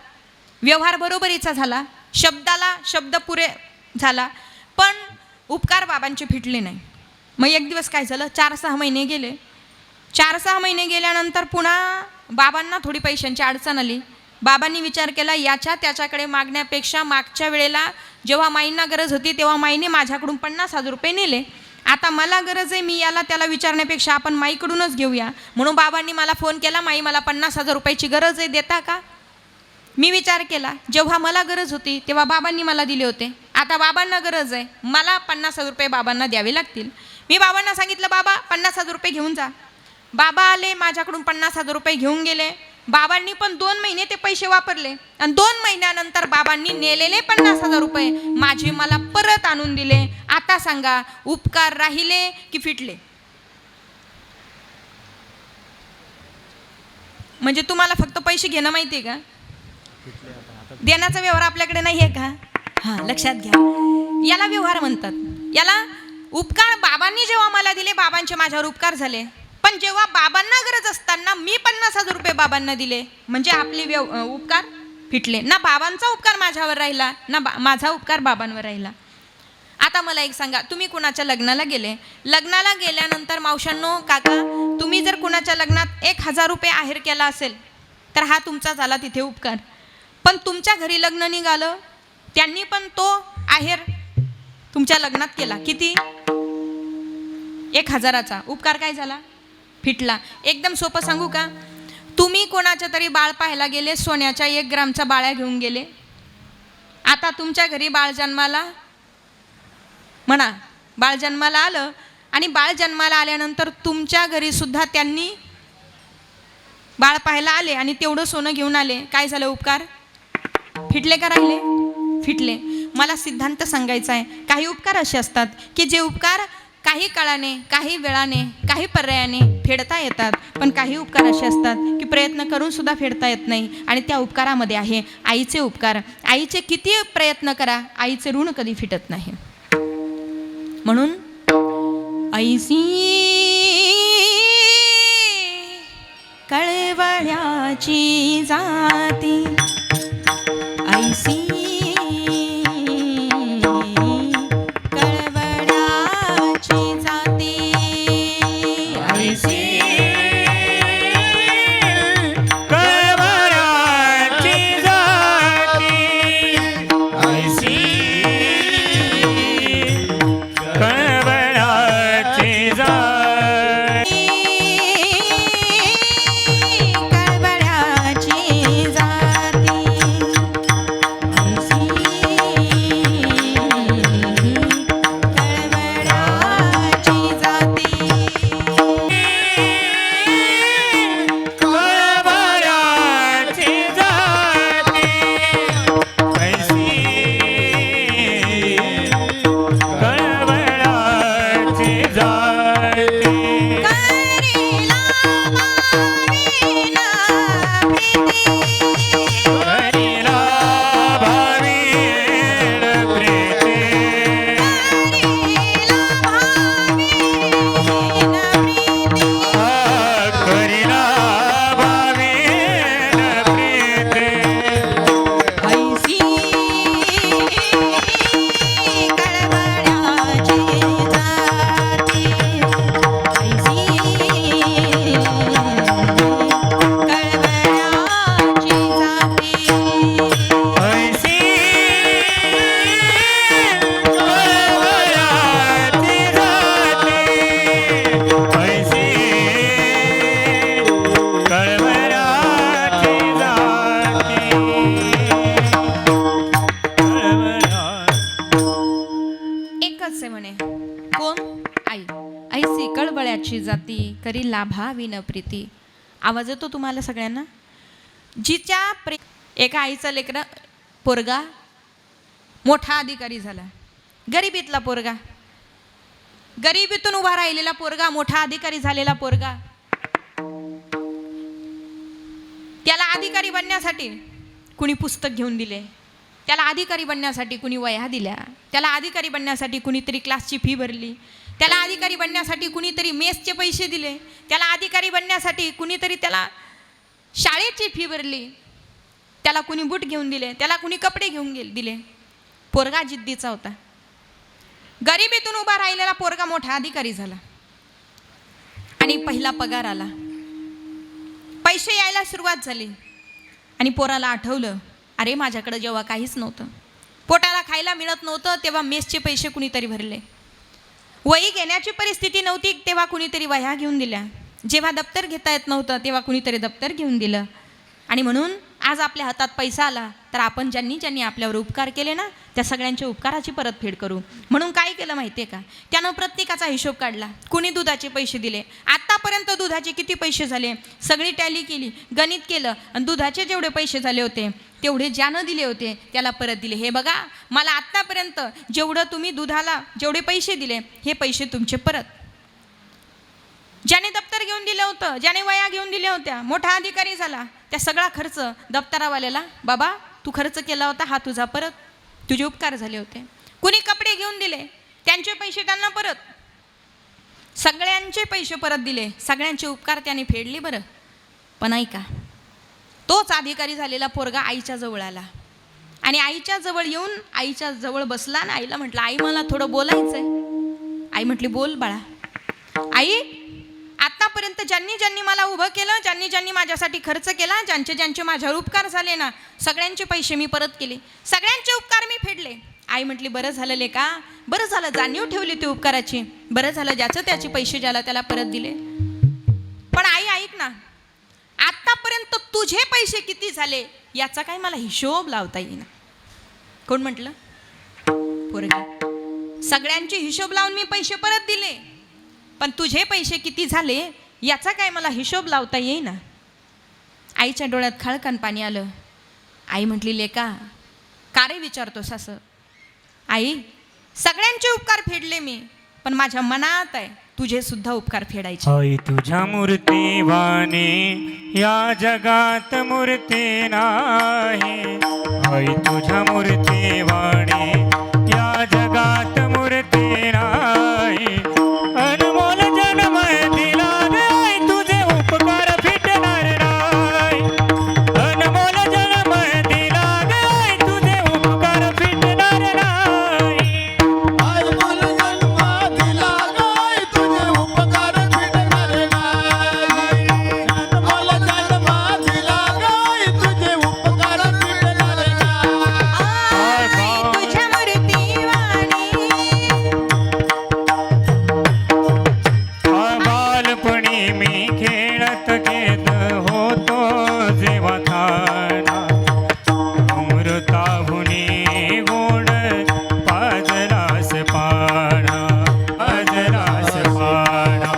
व्यवहार बरोबरीचा झाला, शब्दाला शब्द पुरे झाला, पण उपकार बाबांचे फिटले नाही. मग एक दिवस काय झालं, 4-6 महिने गेले. 4-6 महिने गेल्यानंतर पुन्हा बाबांना थोडी पैशांची अडचण आली. बाबांनी विचार केला, याच्या त्याच्याकडे मागण्यापेक्षा मागच्या वेळेला जेव्हा माईंना गरज होती तेव्हा माईने माझ्याकडून 50,000 रुपये नेले. आता मला गरज आहे, मी याला त्याला विचारण्यापेक्षा आपण माईकडूनच घेऊया. म्हणून बाबांनी मला फोन केला, माई मला 50,000 रुपयाची गरज आहे, देता का? मी विचार केला, जेव्हा मला गरज होती तेव्हा बाबांनी मला दिले होते, आता बाबांना गरज आहे, मला 50,000 रुपये बाबांना द्यावे लागतील. मी बाबांना सांगितलं, बाबा 50,000 रुपये घेऊन जा. बाबा आले, माझ्याकडून 50,000 रुपये घेऊन गेले. बाबांनी पण 2 महिने ते पैसे वापरले आणि 2 महिन्यानंतर बाबांनी नेलेले 50,000 रुपये माझे मला परत आणून दिले. आता सांगा, उपकार राहिले की फिटले? म्हणजे तुम्हाला फक्त पैसे घेणं माहिती आहे का? देण्याचा व्यवहार आपल्याकडे नाही आहे का? हां, लक्षात घ्या, याला व्यवहार म्हणतात. याला उपकार बाबांनी जेव्हा मला दिले, बाबांचे माझ्यावर उपकार झाले. पण जेव्हा बाबांना गरज असताना मी 50,000 रुपये बाबांना दिले, म्हणजे आपले उपकार फिटले. ना बाबांचा उपकार माझ्यावर राहिला, ना माझा उपकार बाबांवर राहिला. आता मला एक सांगा, तुम्ही कुणाच्या लग्नाला गेले, लग्नाला गेल्यानंतर मावशांनो, काका, तुम्ही जर कुणाच्या लग्नात 1,000 रुपये आहेर केला असेल तर हा तुमचा झाला तिथे उपकार. पण तुमच्या घरी लग्न निघालं, त्यांनी पण तो आहेर तुमच्या लग्नात केला, किती? 1,000चा उपकार काय झाला? फिटला. एकदम सोपं सांगू का? तुम्ही कोणाच्या तरी बाळ पाहायला गेले, सोन्याच्या 1 ग्रामच्या बाळ्या घेऊन गेले. आता तुमच्या घरी बाळ जन्माला, म्हणा, बाळ जन्माला आलं आणि बाळ जन्माला आल्यानंतर तुमच्या घरी सुद्धा त्यांनी बाळ पाहायला आले आणि तेवढं सोनं घेऊन आले. काय झालं? उपकार फिटले का राहिले? फिटले. मला सिद्धांत सांगायचा आहे. काही उपकार असे असतात की जे उपकार काही काळाने, काही वेळाने, काही पर्यायाने फेडता येतात, पण काही उपकार असे असतात की प्रयत्न करून सुद्धा फेडता येत नाही. आणि त्या उपकारामध्ये आहे आईचे उपकार. आईचे किती प्रयत्न करा, आईचे ऋण कधी फिटत नाही. म्हणून ऐसी कळवळ्याची जाती, ऐसी जाती करी लाभाविन प्रीती. आवाज येतो तुम्हाला सगळ्यांना? जिच्या एका आईचा लेकरा पोरगा मोठा अधिकारी झाला. गरिबीतला पोरगा, गरिबीतून उभा राहिलेला पोरगा, मोठा अधिकारी झालेला पोरगा. त्याला अधिकारी बनण्यासाठी कुणी पुस्तक घेऊन दिले, त्याला अधिकारी बनण्यासाठी कुणी वह्या दिल्या, त्याला अधिकारी बनण्यासाठी कुणीतरी क्लासची फी भरली, त्याला अधिकारी बनण्यासाठी कुणीतरी मेसचे पैसे दिले, त्याला अधिकारी बनण्यासाठी कुणीतरी त्याला शाळेची फी भरली, त्याला कुणी बूट घेऊन दिले, त्याला कुणी कपडे घेऊन दिले. पोरगा जिद्दीचा होता. गरिबीतून उभा राहिलेला पोरगा मोठा अधिकारी झाला आणि पहिला पगार आला. पैसे यायला सुरुवात झाली आणि पोराला आठवलं, अरे माझ्याकडे जेव्हा काहीच नव्हतं, पोटाला खायला मिळत नव्हतं, तेव्हा मेसचे पैसे कुणीतरी भरले. वही घेण्याची परिस्थिती नव्हती, तेव्हा कुणीतरी वह्या घेऊन दिल्या. जेव्हा दप्तर घेता येत नव्हतं, तेव्हा कुणीतरी दप्तर घेऊन दिलं. आणि म्हणून आज आपल्या हातात पैसा आला तर आपण ज्यांनी ज्यांनी आपल्यावर उपकार केले ना, त्या सगळ्यांच्या उपकाराची परतफेड करू. म्हणून काय केलं माहिती आहे का, त्यानं प्रत्येकाचा हिशोब काढला. कुणी दुधाचे पैसे दिले, आत्तापर्यंत दुधाचे किती पैसे झाले सगळी टॅली केली, गणित केलं आणि दुधाचे जेवढे पैसे झाले होते तेवढे ज्यानं दिले होते त्याला परत दिले. हे बघा, मला आत्तापर्यंत जेवढं तुम्ही दुधाला जेवढे पैसे दिले हे पैसे तुमचे परत. ज्याने दप्तर घेऊन दिलं होतं, ज्याने वया घेऊन दिल्या होत्या, मोठा अधिकारी झाला, त्या सगळा खर्च दप्तरावाल्याला, बाबा तू खर्च केला होता, हा तुझा परत, तुझे उपकार झाले होते. कुणी कपडे घेऊन दिले, त्यांचे पैसे त्यांना परत. सगळ्यांचे पैसे परत दिले, सगळ्यांचे उपकार त्याने फेडले. बरं, पण ऐका, तोच अधिकारी झालेला पोरगा आईच्या जवळ आला आणि आईच्या जवळ येऊन आईच्या जवळ बसला आणि आईला म्हटलं, आई मला थोडं बोलायचंय. आई म्हटली, बोल बाळा. आई, आत्तापर्यंत ज्यांनी ज्यांनी मला उभं केलं, ज्यांनी ज्यांनी माझ्यासाठी खर्च केला, ज्यांचे ज्यांचे माझ्यावर उपकार झाले ना, सगळ्यांचे पैसे मी परत केले, सगळ्यांचे उपकार मी फेडले. आई म्हटली, बरं झालं लेका, बरं झालं, जाणीव ठेवली ती उपकाराची, बरं झालं ज्याचं त्याचे पैसे ज्याला त्याला परत दिले. पण आई ऐक ना, आत्तापर्यंत तुझे पैसे किती झाले याचा काय मला हिशोब लावता येईना. कोण म्हटलं? पोरगी. सगळ्यांचे हिशोब लावून मी पैसे परत दिले, पण तुझे पैसे किती झाले याचा काय मला हिशोब लावता येईना. आईच्या डोळ्यात खळकन पाणी आलं. आई म्हटली, लेका का रे विचारतोस असं? आई, सगळ्यांचे उपकार फेडले मी, पण माझ्या मनात आहे तुझे सुद्धा उपकार फेडायचे. आई तुझ्या मूर्ती वाणी या जगात मूर्ती नाही. आई तुझ्या मूर्ती वाणी या जगात मूर्ती नाही. अनमोल जन्म दिला नाही, तुझे उपकार फिटणार नाही. अनमोल जन्म दिला नाही, तुझे उपकार फिटणार नाही. अनमोल जन्म दिला गाय, तुझे उपकार फिटणार नाही. अनमोल जन्म दिला गाय, तुझे उपकार फिटणार नाही. तुझ्या मूर्ती वाणी. बालपणी मी खेळत घेत होतो जेव्हा थाना. अमृताहुनी गोड पाजरास पाना, पाजरास पाना.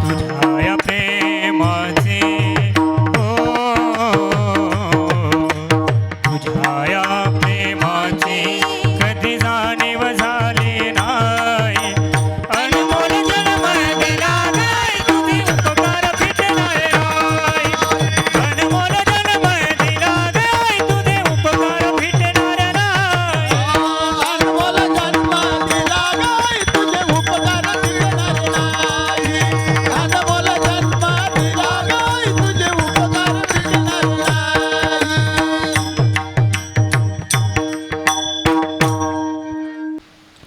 तुझ्या या प्रेमाचे तुझ्या या प्रेमाचे कधी जाणीव झाली नाही. अनमोल जन्म दिला नाही, तुझे उपकार फिटणार नाही. अनमोल जन्म दिला नाही, तुझे उपकार फिटणार नाही. अनमोल जन्म दिला गाय, तुझे उपकार फिटणार नाही. अनमोल जन्म दिला गाय, तुझे उपकार फिटणार नाही.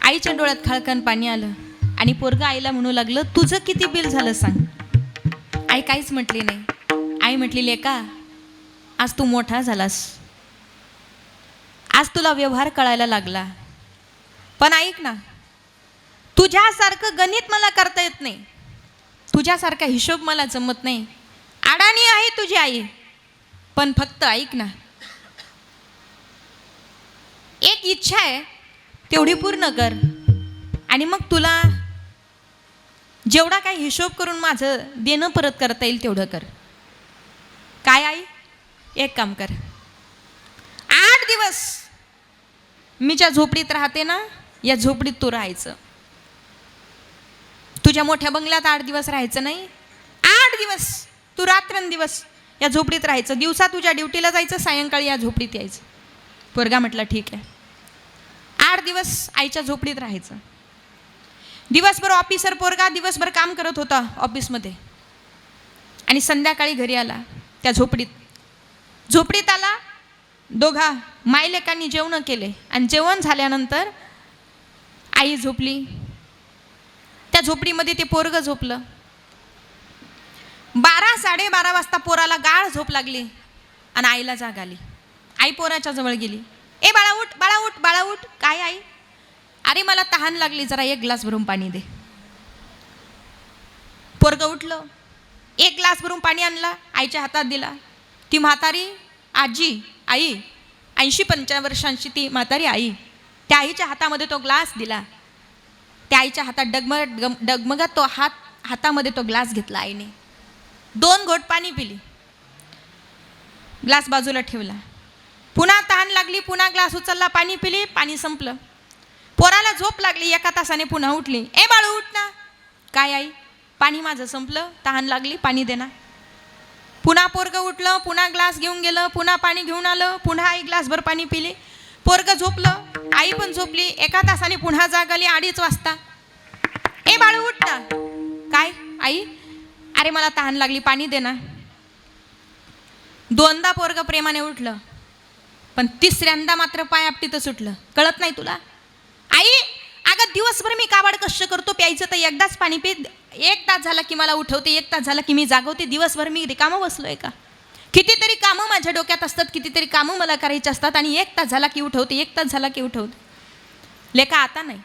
आईच्या डोळ्यात खळकन पाणी आलं आणि पोरगा आईला म्हणू लागलं, तुझं किती बिल झालं सांग. आई काहीच म्हटली नाही. आई म्हटली, लेका आज तू मोठा झालास, आज तुला व्यवहार कळायला लागला, पण ऐक ना, तुझ्यासारखं गणित मला करता येत नाही, तुझ्यासारखा हिशोब मला जमत नाही. अडाणी आहे तुझी आई, पण फक्त ऐक ना, एक इच्छा आहे तेवढी पूर्ण कर आणि मग तुला जेवढा काही हिशोब करून माझं देणं परत करता येईल तेवढं कर. काय आई, एक काम कर, 8 दिवस मी ज्या झोपडीत राहते ना, या झोपडीत तू राहायचं. तुझ्या मोठ्या बंगल्यात 8 दिवस राहायचं नाही, 8 दिवस तू रात्रंदिवस या झोपडीत राहायचं. दिवसा तुझ्या ड्युटीला जायचं, सायंकाळी या झोपडीत यायचं. पोरगा म्हटला, ठीक आहे. 8 दिवस आईच्या झोपडीत राहायचं. दिवसभर ऑफिसर पोरगा दिवसभर काम करत होता ऑफिसमध्ये आणि संध्याकाळी घरी आला. त्या झोपडीत आला. दोघा मायलेकांनी जेवण केले आणि जेवण झाल्यानंतर आई झोपली. त्या झोपडीमध्ये ते पोरग झोपलं. 12-12:30 वाजता पोराला गाढ झोप लागली आणि आईला जाग आली. आई पोराच्या जवळ गेली. ए बाळा उठ, बाळा उठ, बाळा उठ. काय आई? अरे मला तहान लागली, जरा 1 ग्लास भरून पाणी दे. पोरग उठलं, 1 ग्लास भरून पाणी आणला, आईच्या हातात दिला. ती म्हातारी आजी, आई 80-85 वर्षांची ती म्हातारी आई, त्या आईच्या हातामध्ये तो ग्लास दिला. त्या आईच्या हातात डगमगत तो हातामध्ये तो ग्लास घेतला आईने. 2 घोट पाणी पिली, ग्लास बाजूला ठेवला. पुन्हा तहान लागली, पुन्हा ग्लास उचलला, पाणी पिली, पाणी संपलं. पोराला झोप लागली, 1 तासाने पुन्हा उठली. ए बाळू उठ ना. काय आई? पाणी माझं संपलं, तहान लागली, पाणी दे ना. पुन्हा पोरग उठलं, पुन्हा ग्लास घेऊन गेलं, पुन्हा पाणी घेऊन आलं, पुन्हा आई ग्लासभर पाणी पिली. पोरग झोपलं, आई पण झोपली. 1 तासाने पुन्हा जाग आली, 2:30 वाजता. ए बाळू उठ ना. काय आई? अरे मला तहान लागली, पाणी दे ना. 2दा पोरग प्रेमाने उठलं, पण 3ऱ्यांदा मात्र पाय आपटीतच उठलं. कळत नाही तुला? आई अगं दिवसभर मी काबाड कष्ट करतो, प्यायचं तर एकदाच पाणी पी. 1 तास झाला की मला उठवते, 1 तास झाला की मी जागवते. दिवसभर मी रिकामं बसलोय का? कितीतरी कामं माझ्या डोक्यात असतात, कितीतरी कामं मला करायची असतात, आणि 1 तास झाला की उठवते, 1 तास झाला की उठवते. लेका आता नाही,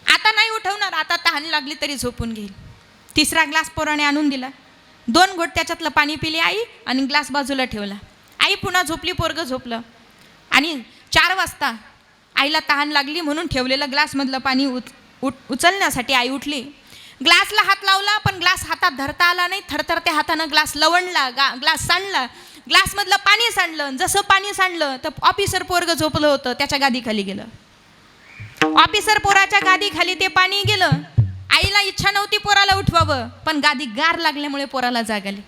आता नाही उठवणार. आता तहान लागली तरी झोपून घेईल. 3रा ग्लास पोराने आणून दिला. 2 घोट त्याच्यातलं पाणी पिली आई आणि ग्लास बाजूला ठेवला. आई पुन्हा झोपली, पोरग झोपलं. आणि 4 वाजता आईला तहान लागली म्हणून ठेवलेलं ग्लासमधलं पाणी उचलण्यासाठी आई उठली. ग्लासला हात लावला, पण ग्लास हातात धरता आला नाही. थरथरत्या हातानं ग्लास लवणला, ग्लास सांडला. ग्लासमधलं पाणी सांडलं. जसं पाणी सांडलं तर ऑफिसर पोरग झोपलं होतं, त्याच्या गादीखाली गेलं. ऑफिसर पोराच्या गादीखाली ते पाणी गेलं. आईला इच्छा नव्हती पोराला उठवावं, पण गादी गार लागल्यामुळे पोराला जाग आली.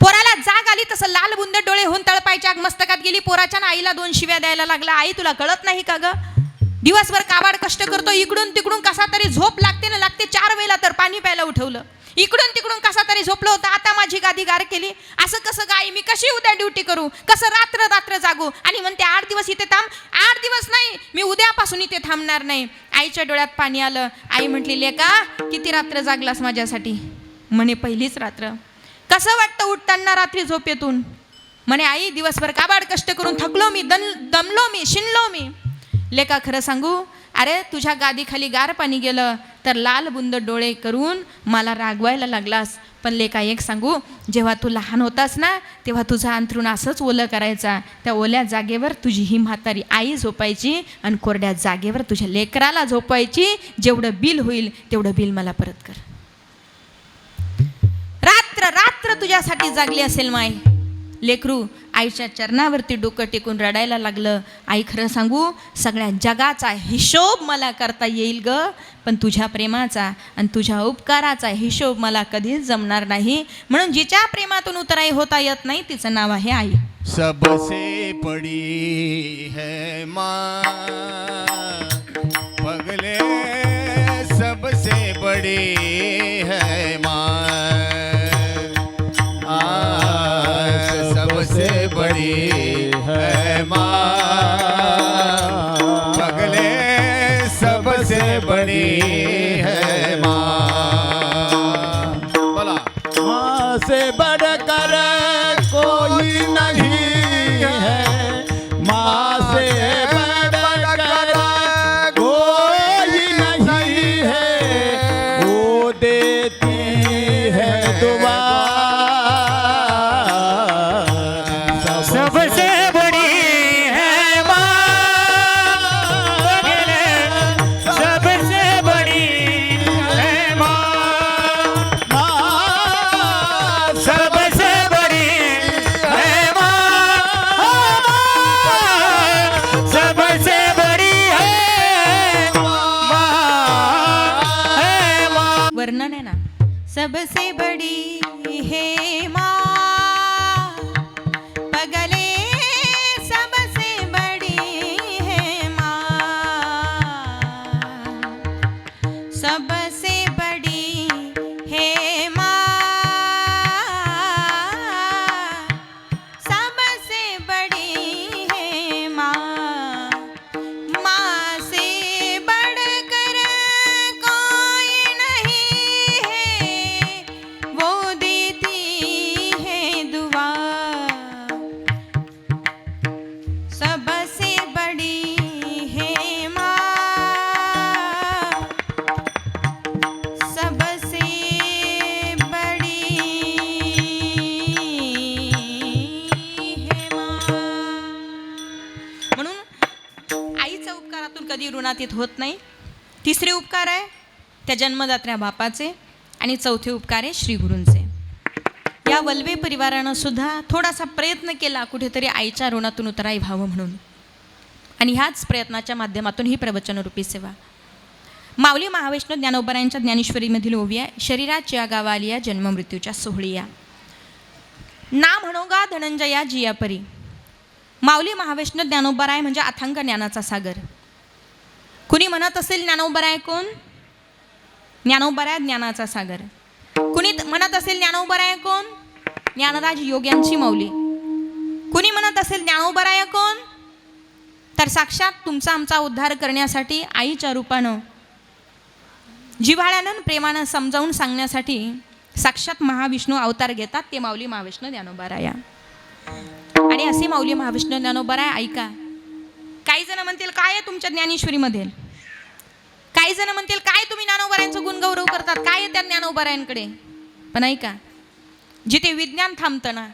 पोराला जाग आली तसं लाल बुंद डोळे होऊन तळपायच्या मस्तकात गेली पोराच्या. आईला 2 शिव्या द्यायला लागला. आई तुला कळत नाही का ग? दिवसभर काबाड कष्ट करतो, इकडून तिकडून कसा तरी झोप लागते ना लागते. 4 वेळेला तर पाणी प्यायला उठवलं, इकडून तिकडून कसा तरी झोपलं होतं. आता माझी गादी गार केली. असं कसं गाई? मी कशी उद्या ड्युटी करू? कसं रात्र जागू? आणि म्हणते 8 दिवस इथे थांब. 8 दिवस नाही, मी उद्यापासून इथे थांबणार नाही. आईच्या डोळ्यात पाणी आलं. आई म्हटली, लेका किती रात्र जागलास माझ्यासाठी? म्हणे 1लीच रात्र. कसं वाटतं उठताना रात्री झोपेतून? म्हणे आई दिवसभर काबाड कष्ट करून थकलो मी, दमलो मी, शिनलो मी. लेका खरं सांगू, अरे तुझ्या गादीखाली गार पाणी गेलं तर लाल बुंद डोळे करून मला रागवायला लागलास. पण लेका एक सांगू, जेव्हा तू लहान होतास ना, तेव्हा तुझा अंथरूण असंच ओलं करायचा. त्या ओल्या जागेवर तुझी ही म्हातारी आई झोपायची आणि कोरड्या जागेवर तुझ्या लेकराला झोपायची. जेवढं बिल होईल तेवढं बिल मला परत कर. रात्र तुझ्यासाठी जागली असेल माय. लेकरू आईच्या चरणावरती डोकं टेकून रडायला लागलं. आई खरं सांगू, सगळ्या जगाचा हिशोब मला करता येईल ग, पण तुझ्या प्रेमाचा आणि तुझ्या उपकाराचा हिशोब मला कधीच जमणार नाही. म्हणून जिच्या प्रेमातून उतराई होता येत नाही, तिचं नाव आहे आई. सबसे बड़ी है माँ पगले, सबसे बड़ी है माँ, सबसे बड़ी है माँ पगले, सबसे बड़ी है माँ. बोला माँ से बढ़कर कोई नहीं है, माँ से बढ़कर कोई नहीं है. वो देती है दुआ, सबसे बड़ी है माँ पगले, सबसे बड़ी है माँ, सबसे बड़ी है माँ, सबसे बड़ी है माँ. वर्णन आहे ना. सबसे बड़ी है माँ पगले, सबसे बड़ी है माँ, सबसे बड़ी है माँ, कधी ऋणातीत होत नाही. तिसरे उपकार आहे त्या जन्मदात्र्या बापाचे आणि चौथे उपकार आहे श्री गुरूंचे. या वल्वे परिवारानं सुद्धा थोडासा प्रयत्न केला कुठेतरी आईच्या ऋणातून उतराई व्हावं म्हणून, आणि ह्याच प्रयत्नाच्या माध्यमातून ही प्रवचनरूपी सेवा. माऊली महावैष्णव ज्ञानोबरायांच्या ज्ञानेश्वरीमधील ओवी आहे. शरीराच्या गावा आलिया जन्म मृत्यूच्या सोहळीया, ना म्हणोगा धनंजया जिया परी. माऊली महावैष्णव ज्ञानोबराय म्हणजे अथांग ज्ञानाचा सागर. कुणी म्हणत असेल ज्ञानोबराय कोण? ज्ञानोबराय ज्ञानाचा सागर. कुणी म्हणत असेल ज्ञानोबराय कोण? ज्ञानराज योग्यांची माऊली. कुणी म्हणत असेल ज्ञानोबराय कोण? तर साक्षात तुमचा आमचा उद्धार करण्यासाठी आईच्या रूपानं जिव्हाळ्यानं प्रेमानं समजावून सांगण्यासाठी साक्षात महाविष्णू अवतार घेतात, ते माऊली महाविष्णू ज्ञानोबराया. आणि असे माऊली महाविष्णू ज्ञानोबराय ऐका. काही जण म्हणतील काय आहे तुमच्या ज्ञानेश्वरीमध्ये, काही जण म्हणतील काय तुम्ही ज्ञानोबरायांचं गुणगौरव करतात, काय आहे त्या ज्ञानोबरायांकडे. पण ऐका, जिथे विज्ञान थांबतं ना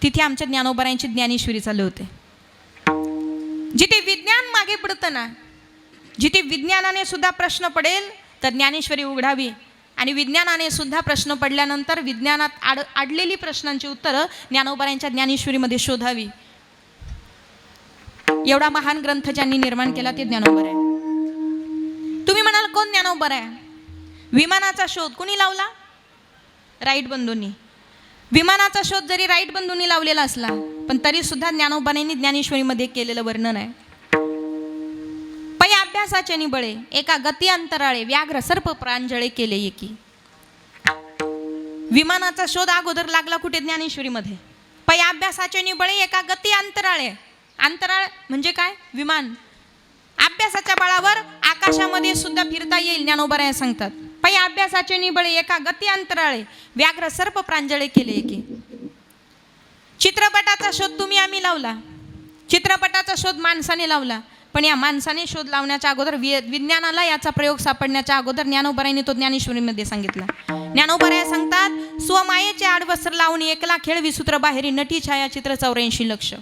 तिथे आमच्या ज्ञानोबरायांची ज्ञानेश्वरी चालू होते. जिथे विज्ञान मागे पडतं ना, जिथे विज्ञानाने सुद्धा प्रश्न पडेल तर ज्ञानेश्वरी उघडावी, आणि विज्ञानाने सुद्धा प्रश्न पडल्यानंतर विज्ञानात अडलेली प्रश्नांची उत्तरं ज्ञानोबरायांच्या ज्ञानेश्वरीमध्ये शोधावी. एवढा महान ग्रंथ ज्यांनी निर्माण केला ते ज्ञानोबर आहे. तुम्ही म्हणाल कोण ज्ञानोबर आहे? विमानाचा शोध कोणी लावला? राईट बंधूंनी. विमानाचा शोध जरी राईट बंधूंनी लावलेला असला पण तरी सुद्धा ज्ञानोबरांनी ज्ञानेश्वरीमध्ये केलेलं वर्णन आहे. पै अभ्यासाचे निबळे एका गती अंतराळे व्याघ्र सर्प प्रांजळे केले एकी. विमानाचा शोध अगोदर लागला कुठे? ज्ञानेश्वरीमध्ये. पै अभ्यासाचे निबळे एका गती अंतराळे. अंतराळ म्हणजे काय? विमान. अभ्यासाच्या बळावर आकाशामध्ये सुद्धा फिरता येईल ज्ञानोबराय सांगतात. पै अभ्यासाचे निबळे एका गती अंतराळे व्याघ्र सर्प प्रांजळे केले एकी. चित्रपटाचा शोध तुम्ही आम्ही लावला, चित्रपटाचा शोध माणसाने लावला, पण या माणसाने शोध लावण्याच्या अगोदर विज्ञानाला याचा प्रयोग सापडण्याच्या अगोदर ज्ञानोबरायांनी तो ज्ञानेश्वरीमध्ये सांगितला. ज्ञानोबराय सांगतात स्वमायेचे आडवस्त्र लावून एकला खेळ विसूत्र बाहेरी नटी छायाचित्र 84 लक्ष.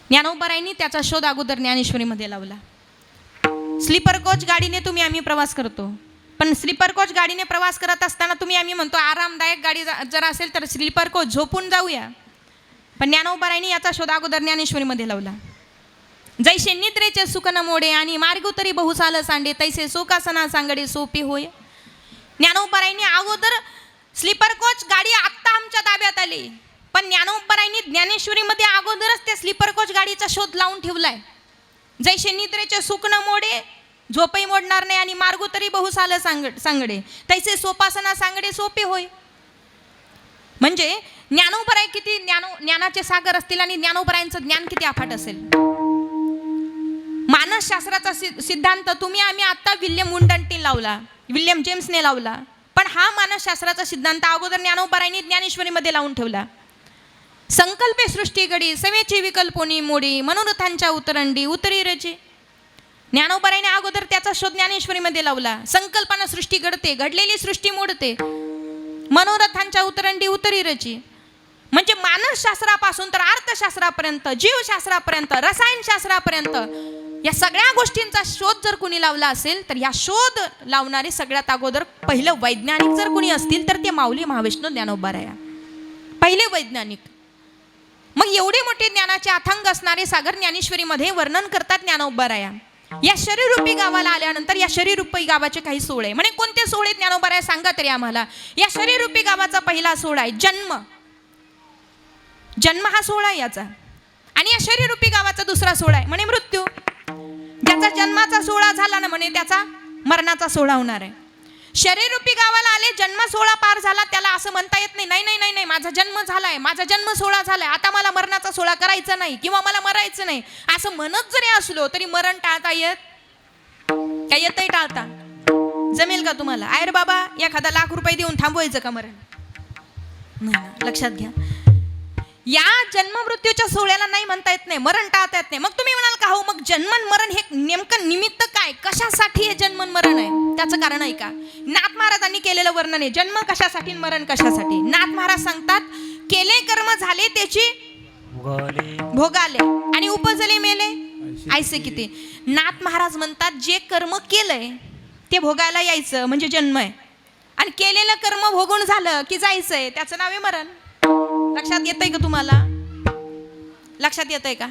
ज्ञानोबरायांनी त्याचा शोध अगोदर ज्ञानेश्वरीमध्ये लावला. स्लीपर कोच गाडीने तुम्ही आम्ही प्रवास करतो, पण स्लीपर कोच गाडीने प्रवास करत असताना तुम्ही आम्ही म्हणतो आरामदायक गाडी जर असेल तर स्लीपर कोच झोपून जाऊया, पण ज्ञानोबरायांनी याचा शोध अगोदर ज्ञानेश्वरीमध्ये लावला. जैसे निद्रेचे सुख न मोडे आणि मार्गोतरी बहुसाल सांडे तैसे सोकासना सांगडे सोपे होय. ज्ञानोबरायांनी अगोदर स्लीपर कोच गाडी आत्ता आमच्या ताब्यात आली, पण ज्ञानोबरायांनी ज्ञानेश्वरीमध्ये अगोदरच त्या स्लीपर कोच गाडीचा शोध लावून ठेवलाय. जैसे निद्रेचे सुख न मोडे झोपही मोडणार नाही आणि मार्गोतरी बहुसाल सांगडे तैसे सोपासना सांगडे सोपे होय. म्हणजे ज्ञानोबराय किती ज्ञानाचे सागर असतील आणि ज्ञानोबरायांचं ज्ञान किती अफाट असेल. मानसशास्त्राचा सिद्धांत तुम्ही आम्ही आता विल्यम जेम्सने लावला, पण हा मानसशास्त्राचा सिद्धांत अगोदर ज्ञानोबरायांनी ज्ञानेश्वरीमध्ये लावून ठेवला. संकल्पे सृष्टी घडी सवेची विकल्पोनी मोडी मनोरथांच्या उतरंडी उतरी रची. ज्ञानोबरायांनी अगोदर त्याचा शोध ज्ञानेश्वरीमध्ये लावला. संकल्पना सृष्टी घडते, घडलेली सृष्टी मोडते, मनोरथांच्या उतरंडी उतरी रची. म्हणजे मानसशास्त्रापासून तर अर्थशास्त्रापर्यंत, जीवशास्त्रापर्यंत, रसायनशास्त्रापर्यंत या सगळ्या गोष्टींचा शोध जर कुणी लावला असेल तर या शोध लावणारे सगळ्यात अगोदर पहिलं वैज्ञानिक जर कुणी असतील तर ते माऊली महाविष्णू ज्ञानोबराय, पहिले वैज्ञानिक. मग एवढे मोठे ज्ञानाचे अथांग असणारे सागर ज्ञानेश्वरीमध्ये वर्णन करतात ज्ञानोबराय. या शरीररूपी गावाला आल्यानंतर या शरीररूपी गावाचे काही सोहळे, म्हणजे कोणते सोहळे ज्ञानोबराय सांगा तरी आम्हाला. या शरीररूपी गावाचा पहिला सोहळा आहे जन्म. जन्म हा सोहळा आहे याचा. आणि या शरीररूपी गावाचा दुसरा सोहळा आहे म्हणे मृत्यू. ज्याचा जन्माचा सोहळा झाला ना म्हणे त्याचा मरणाचा सोहळा होणार आहे. शरीररूपी गावाला आले, जन्म सोहळा पार झाला, त्याला असं म्हणता येत नाही नाही नाही नाही नाही माझा जन्म झालाय, माझा जन्म सोहळा झालाय, आता मला मरणाचा सोहळा करायचा नाही किंवा मला मरायचं नाही असं म्हणत जरी असलो तरी मरण टाळता येत काय? येतही टाळता. जमेल का तुम्हाला? आयर बाबा एखादा ₹1,00,000 देऊन थांबवायचं का मरण? नाही, लक्षात घ्या. या जन्म मृत्यूच्या सोहळ्याला नाही म्हणता येत नाही, मरण टाळता येत नाही. मग तुम्ही म्हणाल का हो मग जन्मन मरण हे नेमकं निमित्त काय, कशासाठी हे जन्मन मरण आहे? त्याचं कारण आहे का? नाथ महाराजांनी केलेलं वर्णन आहे. जन्म कशासाठी, मरण कशासाठी. नाथ महाराज सांगतात केले कर्म झाले त्याची भोगाले आणि उपजले मेले ऐसे किती. नाथ महाराज म्हणतात जे कर्म केलंय ते भोगायला यायचं म्हणजे जन्म आहे, आणि केलेलं कर्म भोगून झालं की जायचंय, त्याचं नाव आहे मरण. लक्षात येतंय का तुम्हाला? लक्षात येतंय का?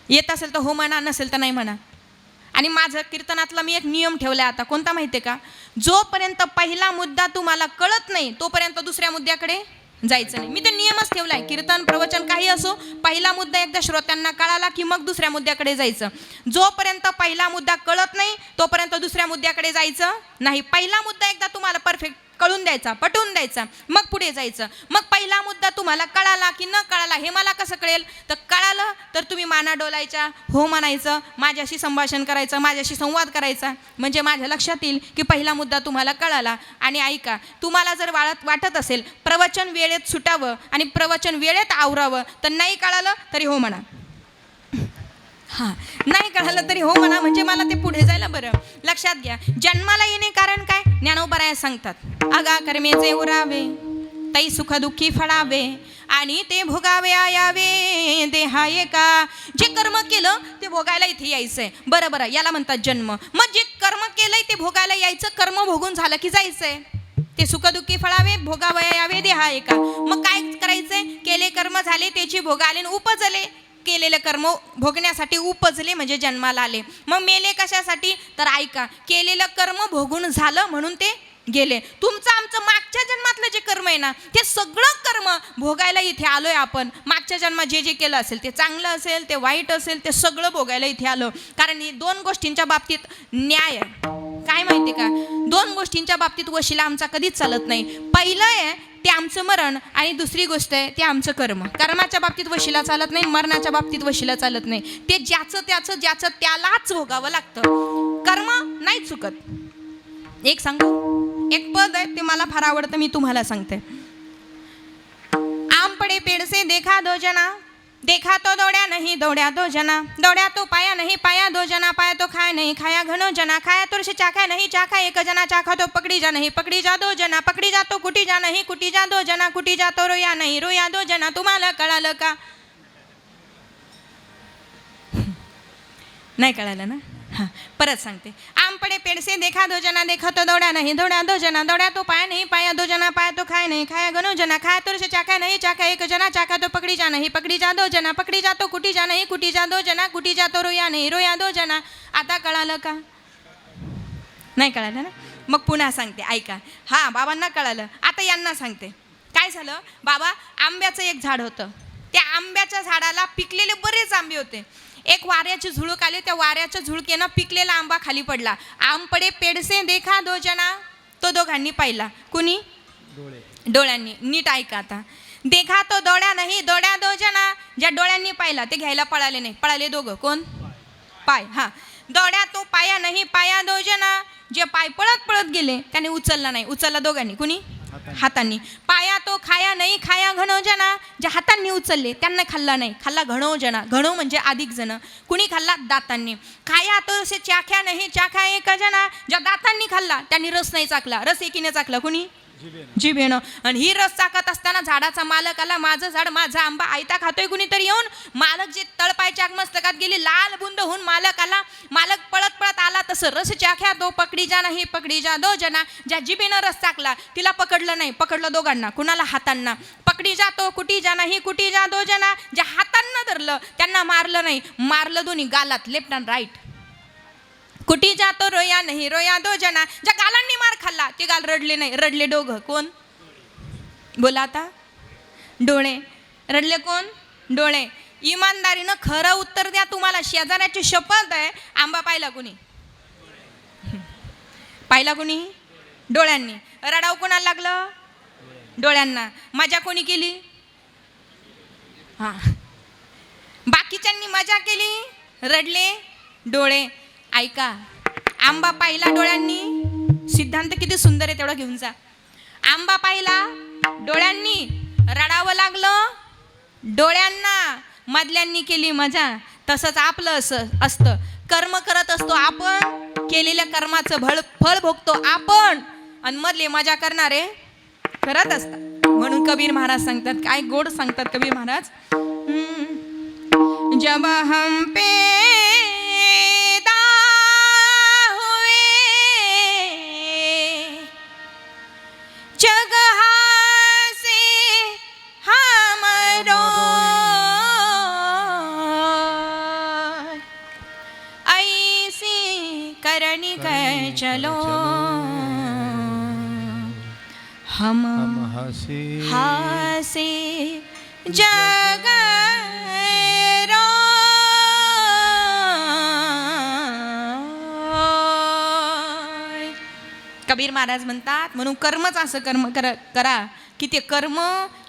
येत असेल तर हो म्हणा, नसेल तर नाही म्हणा. आणि माझं कीर्तनातला मी एक नियम ठेवलाय आता, कोणता माहितीये का? जोपर्यंत पहिला मुद्दा तुम्हाला कळत नाही तोपर्यंत दुसऱ्या मुद्द्याकडे जायचं नाही. मी ते नियमच ठेवलाय. कीर्तन प्रवचन काही असो, पहिला मुद्दा एकदा श्रोत्यांना कळाला की मग दुसऱ्या मुद्द्याकडे जायचं. जोपर्यंत पहिला मुद्दा कळत नाही तोपर्यंत दुसऱ्या मुद्द्याकडे जायचं नाही. पहिला मुद्दा एकदा तुम्हाला परफेक्ट कळून द्यायचा, पटवून द्यायचा, मग पुढे जायचं. मग पहिला मुद्दा तुम्हाला कळाला की न कळाला हे मला कसं कळेल? तर कळालं तर तुम्ही माना डोलायच्या, हो म्हणायचं, माझ्याशी संभाषण करायचं, माझ्याशी संवाद करायचा, म्हणजे माझ्या लक्षात येईल की पहिला मुद्दा तुम्हाला कळाला. आणि ऐका, तुम्हाला जर वाटत असेल प्रवचन वेळेत सुटावं आणि प्रवचन वेळेत आवरावं, तर नाही कळालं तरी हो म्हणा. हां, नाही कळालं तरी हो म्हणा, म्हणजे मला ते पुढे जायला बरं. लक्षात घ्या, जन्माला येणे कारण काय? ज्ञानोबराया सांगतात, अगा कर्मेचे उरावे तै सुख दुःखी फळावे आणि ते भोगावे आयावे देहा एका. जे कर्म केलं ते भोगायला इथे यायचंय. बरं बरं, याला म्हणतात जन्म. मग जे कर्म केलंय ते भोगायला यायचं, कर्म भोगून झालं की जायचंय. ते सुख दुःखी फळावे भोगावे यावे देहा एका. मग काय करायचंय? केले कर्म झाले त्याची भोगाले उपजले. केलेलं कर्म भोगण्यासाठी उपजले म्हणजे जन्माला आले. मग मेले कशासाठी? तर ऐका, केलेलं कर्म भोगून झालं म्हणून ते गेले. तुमचं आमचं मागच्या जन्मातलं जे कर्म आहे ना, ते सगळं कर्म भोगायला इथे आलोय आपण. मागच्या जन्मात जे जे केलं असेल ते चांगलं असेल, ते वाईट असेल, ते सगळं भोगायला इथे आलो. कारण ही दोन गोष्टींच्या बाबतीत न्याय आहे. काय माहिती का? दोन गोष्टींच्या बाबतीत वशिला आमचा कधीच चालत नाही. पहिलं आहे ते आमचं मरण, आणि दुसरी गोष्ट आहे ते आमचं कर्म. कर्माच्या बाबतीत वशिला चालत नाही, मरणाच्या बाबतीत वशिला चालत नाही. ते ज्याचं त्यालाच भोगावं लागतं. कर्म नाही चुकत. एक सांगू, एक पद आहे ते मला फार आवडतं, मी तुम्हाला सांगते. आम पडे पेड़ से देखा दो जना, देखा तो दौड़ा नहीं दौड़ा दो जना, दौड़ा तो पाया नहीं पाया दो जना, पाया तो खाया नहीं खाया घनो जना, खाया तो से चाखा नहीं चाखा एक जना, चाखा तो पकड़ी जा नहीं पकड़ी जा दो जना, पकड़ी जा तो कुटी जा नहीं कुटी जा दो जना, कुटी जा तो रोया नहीं रोया दो जना. तुम्हाला कळालं का? नाही कळालं ना? हाँ, परत सांगते. आम पड़े पेड़ से देखा दो जना, देखा तो दौड़ा नहीं दौड़ा दो जना, दौड़ा तो पाया नहीं पाया दो जना, पाया तो खाया नहीं खाया घनो जना, खाया तो से चाखा नहीं चाखा एक जना, चाखा तो पकड़ी जा नहीं पकड़ी जा दो जना, पकड़ी जा तो कुटी जा नहीं कुटी जा दो जना, कुटी जा तो रोया नहीं रोया दो जना. आता कळालं का? नाही कळालं ना? मग पुन्हा सांगते, ऐका. हां, बाबांना कळालं, आता यांना सांगते. काय झालं? बाबा, आंब्याचं एक झाड होतं. त्या आंब्याच्या झाडाला पिकलेले बरेच आंबे होते. एक वाऱ्याची झुळूक आली, त्या वाऱ्याच्या झुळकेनं पिकलेला आंबा खाली पडला. आम पडे पेड़ से देखा दो जना, तो दोघांनी पाहिला. कुणी? डोळ्यांनी. नीट ऐका आता. देखा तो दौड़ा नाही दौड़ा दो जना, ज्या डोळ्यांनी पाहिला ते घ्यायला पळाले नाही, पळाले दोघं. कोण? पाय. हां, दौड़ा तो पाया नाही पाया दो जना, जे पाय पळत पळत गेले त्याने उचलला नाही, उचलला दोघांनी. कुणी? हातांनी. पाया तो खाया नाही खाया घनो जना, ज्या हातांनी उचलले त्यांना खाल्ला नाही, खाल्ला घणो जना. घणो म्हणजे अधिक जण. कुणी खाल्ला? दातांनी. खाया तो से चाख्या नाही चाखा एक जना, ज्या दातांनी खाल्ला त्यांनी रस नाही चाकला, रस एकीने चाकला. कुणी? जिभेनं. आणि ही रस चाकत असताना झाडाचा मालक आला, माझं झाड माझा आंबा आयता खातोय कुणीतरी येऊन. मालक जे तळपायच्या मस्तकात गेली, लाल बुंद होऊन मालक आला. मालक पळत पळत आला, तसं रस चाख्या तो पकडी जा नाही पकडी जा दो जना, ज्या जिभेनं रस चाकला तिला पकडलं नाही, पकडलं दोघांना. कुणाला? हातांना. पकडी जा तो कुटी जा नाही कुटी जा दो जना, ज्या हातांना धरलं त्यांना मारलं नाही, मारलं दोन्ही गालात, लेफ्ट अँड राईट. कुटी जातो रोया नाही रोया दो जना, ज्या गालांनी मार खाल्ला ते गाल रडले नाही, रडले दोघं. कोण? बोला आता. डोळे. रडले कोण? डोळे. इमानदारीनं खरं उत्तर द्या, तुम्हाला शेजाऱ्याची शपथ आहे. आंबा पाहिला कुणी? पाहिला कुणी? डोळ्यांनी. रडाव कोणाला लागलं? डोळ्यांना. मजा कोणी केली? हां, बाकीच्यांनी मजा केली, रडले डोळे. ऐका, आंबा पाहिला डोळ्यांनी, सिद्धांत किती सुंदर आहे तेवढा घेऊन जा. आंबा पाहिला डोळ्यांनी, रडावं लागलं डोळ्यांना, मधल्यांनी केली मजा. तसंच आपलं असतं. कर्म करत असतो आपण, केलेल्या कर्माचं फळ भोगतो आपण, आणि मधले मजा करणारे करत असतात. म्हणून कबीर महाराज सांगतात, काय गोड सांगतात कबीर महाराज. जब हम पैदा हुए जगह से हमरो ऐसी करनी कर चलो हम हासे जग कबीर महाराज म्हणतात म्हणून कर्मच असं कर्म करा की ते कर्म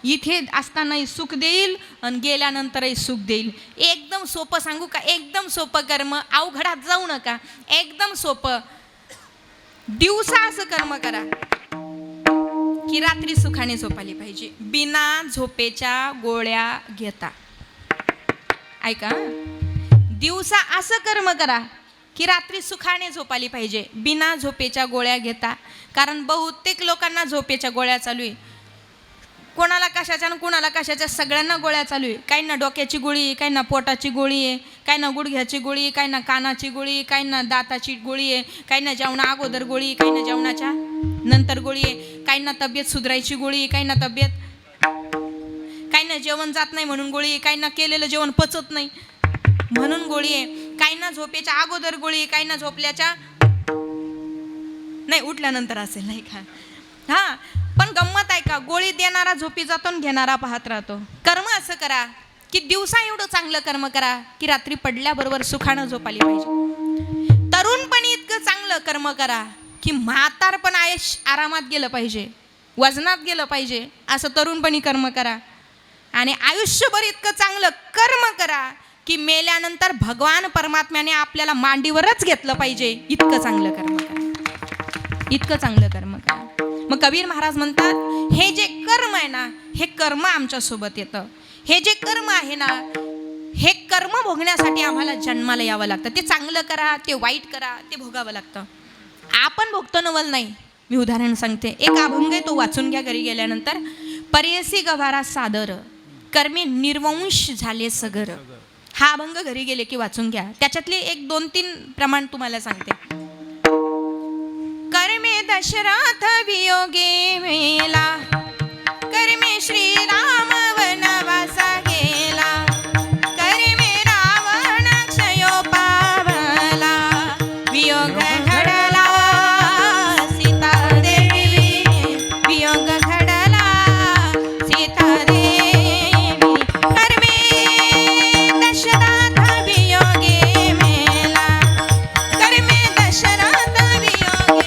इथे असतानाही सुख देईल आणि गेल्यानंतरही सुख देईल. एकदम सोपं सांगू का? एकदम सोपं कर्म, अवघडात जाऊ नका, एकदम सोपं. दिवसा असं कर्म करा की रात्री सुखाने झोपाली पाहिजे, बिना झोपेच्या गोळ्या घेता. ऐका, दिवसा असं कर्म करा की रात्री सुखाने झोपाली पाहिजे, बिना झोपेच्या गोळ्या घेता. कारण बहुतेक लोकांना झोपेच्या गोळ्या चालू आहे, कोणाला कशाच्या आणि कोणाला कशाच्या, सगळ्यांना गोळ्या चालू आहे. काहींना डोक्याची गोळी, काहींना पोटाची गोळी आहे, काहींना गुडघ्याची गोळी, काहींना कानाची गोळी, काहींना दाताची गोळी आहे, काहींना जेवणा अगोदर गोळी, काहींना जेवणाच्या नंतर गोळी आहे, काहींना तब्येत सुधारायची गोळी, काहींना जेवण जात नाही म्हणून गोळी, काहींना केलेलं जेवण पचत नाही म्हणून गोळी आहे, काहींना झोपेच्या अगोदर गोळी, काहींना झोपल्याच्या नाही उठल्यानंतर असेल, नाही का? हां, पण गंमत आहे का, गोळी देणारा झोपी जातो आणि घेणारा पाहत राहतो. कर्म असं करा की दिवसा एवढं चांगलं कर्म करा की रात्री पडल्याबरोबर सुखानं झोपाली पाहिजे. तरुणपणी इतकं चांगलं कर्म करा की म्हातारपण आयुष्य आरामात गेलं पाहिजे, वजनात गेलं पाहिजे, असं तरुणपणी कर्म करा. आणि आयुष्यभर इतकं चांगलं कर्म करा की मेल्यानंतर भगवान परमात्म्याने आपल्याला मांडीवरच घेतलं पाहिजे, इतकं चांगलं कर्म करा, इतकं चांगलं कर्म करा. मग कबीर महाराज म्हणतात हे जे कर्म आहे ना, हे कर्म आमच्यासोबत येतं. हे जे कर्म आहे ना, हे कर्म भोगण्यासाठी आम्हाला जन्माला यावं लागतं. ते चांगलं करा, ते वाईट करा, ते भोगावं लागतं. आपण भोगतो नवल नाही. मी उदाहरण सांगते, एक अभंग आहे, तो वाचून घ्या घरी गेल्यानंतर. परेसी गवारा सादर कर्मे निर्वंश झाले सगर. हा अभंग घरी गेले की वाचून घ्या. त्याच्यातले एक 2-3 प्रमाण तुम्हाला सांगते. कर्मे दशरथ वियोगे मेला, कर्मे श्रीराम वनवासा गेला, कर्मे रावण क्षयो पावला, वियोग घडला सीता देवी, वियोग घडला सीता देवी. कर्मे दशरथ वियोगे मेला, कर्मे दशरथ वियोगे,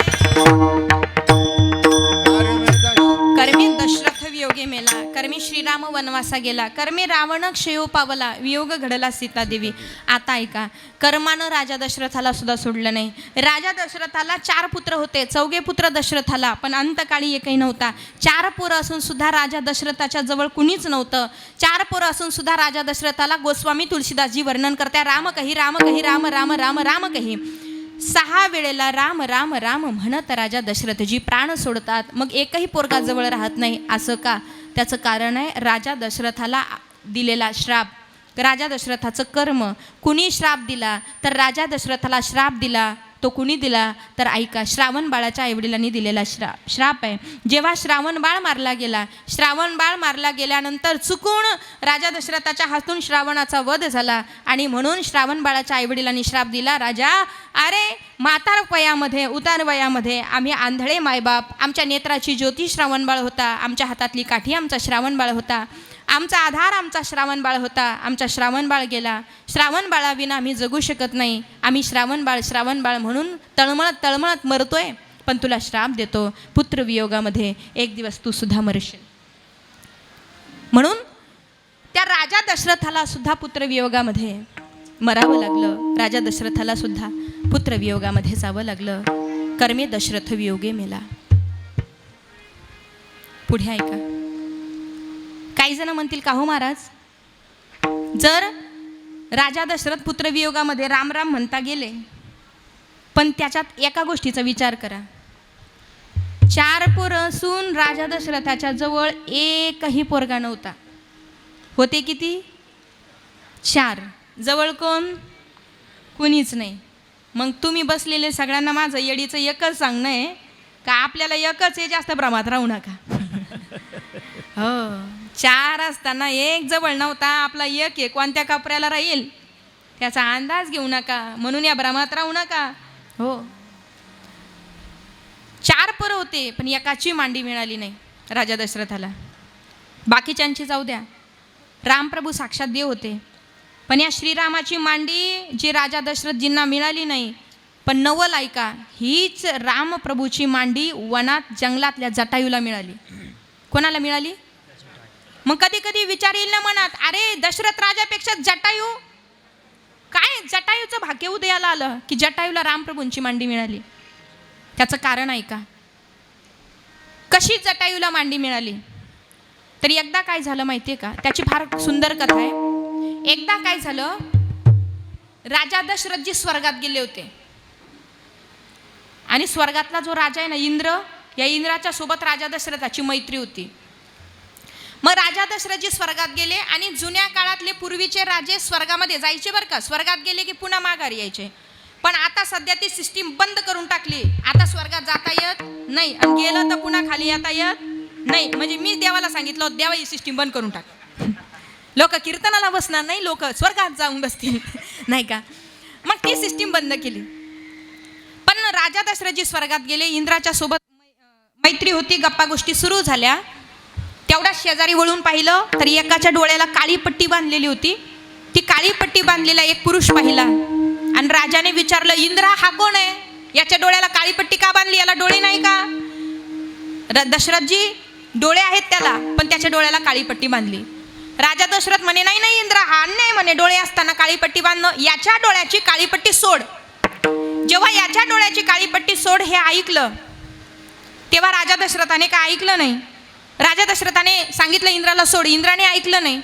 कर्मे दशरथ वियोगे मेला, कर्मे श्रीराम वनवासा गेला, कर्मे रावण क्षयो पावला, वियोग घडला सीता देवी. आता ऐका, कर्मानं राजा दशरथाला सुद्धा सोडलं नाही. राजा दशरथाला 4 पुत्र होते, 4 पुत्र दशरथाला, पण अंतकाळी एकही नव्हता. 4 पोरं असून सुद्धा राजा दशरथाच्या जवळ कुणीच नव्हतं. 4 पोरं असून सुद्धा राजा दशरथाला गोस्वामी तुलसीदासजी वर्णन करत्या, राम कही राम कही राम राम राम राम कही. 6 वेळेला राम राम राम म्हणत राजा दशरथजी प्राण सोडतात. मग एकही पोरगा जवळ राहत नाही. असं का? त्याचं कारण आहे राजा दशरथाला दिलेला श्राप, राजा दशरथाचं कर्म. कुणी श्राप दिला तर राजा दशरथाला श्राप दिला. तो कुणी दिला तर ऐका, श्रावण बाळाच्या आईवडिलांनी दिलेला श्राप आहे. जेव्हा श्रावण बाळ मारला गेला, श्रावण बाळ मारला गेल्यानंतर चुकून राजा दशरथाच्या हातून श्रावणाचा वध झाला आणि म्हणून श्रावण बाळाच्या आईवडिलांनी श्राप दिला, राजा अरे म्हातार वयामध्ये, उतार वयामध्ये आम्ही आंधळे मायबाप, आमच्या नेत्राची ज्योती श्रावण बाळ होता, आमच्या हातातली काठी आमचा श्रावण बाळ होता, आमचा आधार आमचा श्रावण बाळ होता, आमचा श्रावण बाळ गेला, श्रावण बाळाविना आम्ही जगू शकत नाही, आम्ही श्रावण बाळ म्हणून तळमळत तळमळत मरतोय, पण तुला श्राप देतो, पुत्रवियोगामध्ये एक दिवस तू सुद्धा मरशील. म्हणून त्या राजा दशरथाला सुद्धा पुत्रवियोगामध्ये मरावं लागलं. राजा दशरथाला सुद्धा पुत्रवियोगामध्ये जावं लागलं. कर्मे दशरथ वियोगे मेला. पुढे ऐका, काही जण म्हणतील का हो महाराज, जर राजा दशरथ पुत्रवियोगामध्ये राम राम म्हणता गेले, पण त्याच्यात एका गोष्टीचा विचार करा, 4 पोरं असून राजा दशरथाच्या जवळ एकही पोरगा नव्हता. होते किती? 4. जवळ कोण? कुणीच नाही. मग तुम्ही बसलेले सगळ्यांना माझं येडीचं एकच सांगणं आहे का आपल्याला एकच आहे, जास्त भ्रमात राहू नका. हो, 4 असताना एक जवळ नव्हता, आपला एक आहे, कोणत्या कपऱ्याला राहील त्याचा अंदाज घेऊ नका, म्हणून या भ्रमात राहू नका. हो, 4 पोरं होते पण एकाची मांडी मिळाली नाही राजा दशरथाला. बाकीच्यांची जाऊ द्या, रामप्रभू साक्षात देव होते, पण या श्रीरामाची मांडी जी राजा दशरथजींना मिळाली नाही. पण नवल ऐका, हीच रामप्रभूची मांडी वनात जंगलातल्या जटायूला मिळाली. कोणाला मिळाली? मग कधी कधी विचार येईल ना मनात, अरे दशरथ राजापेक्षा जटायू काय, जटायूचं भाग्य उदयाला आलं की जटायूला रामप्रभूंची मांडी मिळाली. त्याचं कारण ऐका, कशी जटायूला मांडी मिळाली. तरी एकदा काय झालं माहितीये का, त्याची फार सुंदर कथा आहे. एकदा काय झालं, राजा दशरथजी स्वर्गात गेले होते आणि स्वर्गातला जो राजा आहे ना इंद्र, या इंद्राच्या सोबत राजा दशरथाची मैत्री होती. मग राजा दशरथजी स्वर्गात गेले आणि जुन्या काळातले पूर्वीचे राजे स्वर्गामध्ये जायचे बरं का, स्वर्गात गेले की पुन्हा माघारी यायचे. पण आता सध्या ती सिस्टीम बंद करून टाकली. आता स्वर्गात जाता येत नाही आणि गेलं तर पुन्हा खाली येता येत नाही. म्हणजे मी देवाला सांगितलं, देवा ही सिस्टीम बंद करून टाक. लोक कीर्तनाला बसणार नाही, लोक स्वर्गात जाऊन बसतील नाही का. मग ती सिस्टीम बंद केली. पण राजा दशरथजी स्वर्गात गेले, इंद्राच्या सोबत मैत्री होती, गप्पा गोष्टी सुरू झाल्या. तेवढ्या शेजारी वळून पाहिलं तर एकाच्या डोळ्याला काळी पट्टी बांधलेली होती. ती काळी पट्टी बांधलेला एक पुरुष पाहिला आणि राजाने विचारलं, इंद्रा हा कोण आहे, याच्या डोळ्याला काळी पट्टी का बांधली, याला डोळे नाही का? दशरथजी डोळे आहेत त्याला, पण त्याच्या डोळ्याला काळी पट्टी बांधली. राजा दशरथ म्हणे, नाही नाही इंद्रा, हा अन्याय म्हणे, डोळे असताना काळी पट्टी बांधणं, याच्या डोळ्याची काळी पट्टी सोड. जेव्हा याच्या डोळ्याची काळी पट्टी सोड हे ऐकलं तेव्हा राजा दशरथाने काय ऐकलं नाही. राजा दशरथाने सांगितलं इंद्राला सोड, इंद्राने ऐकलं नाही.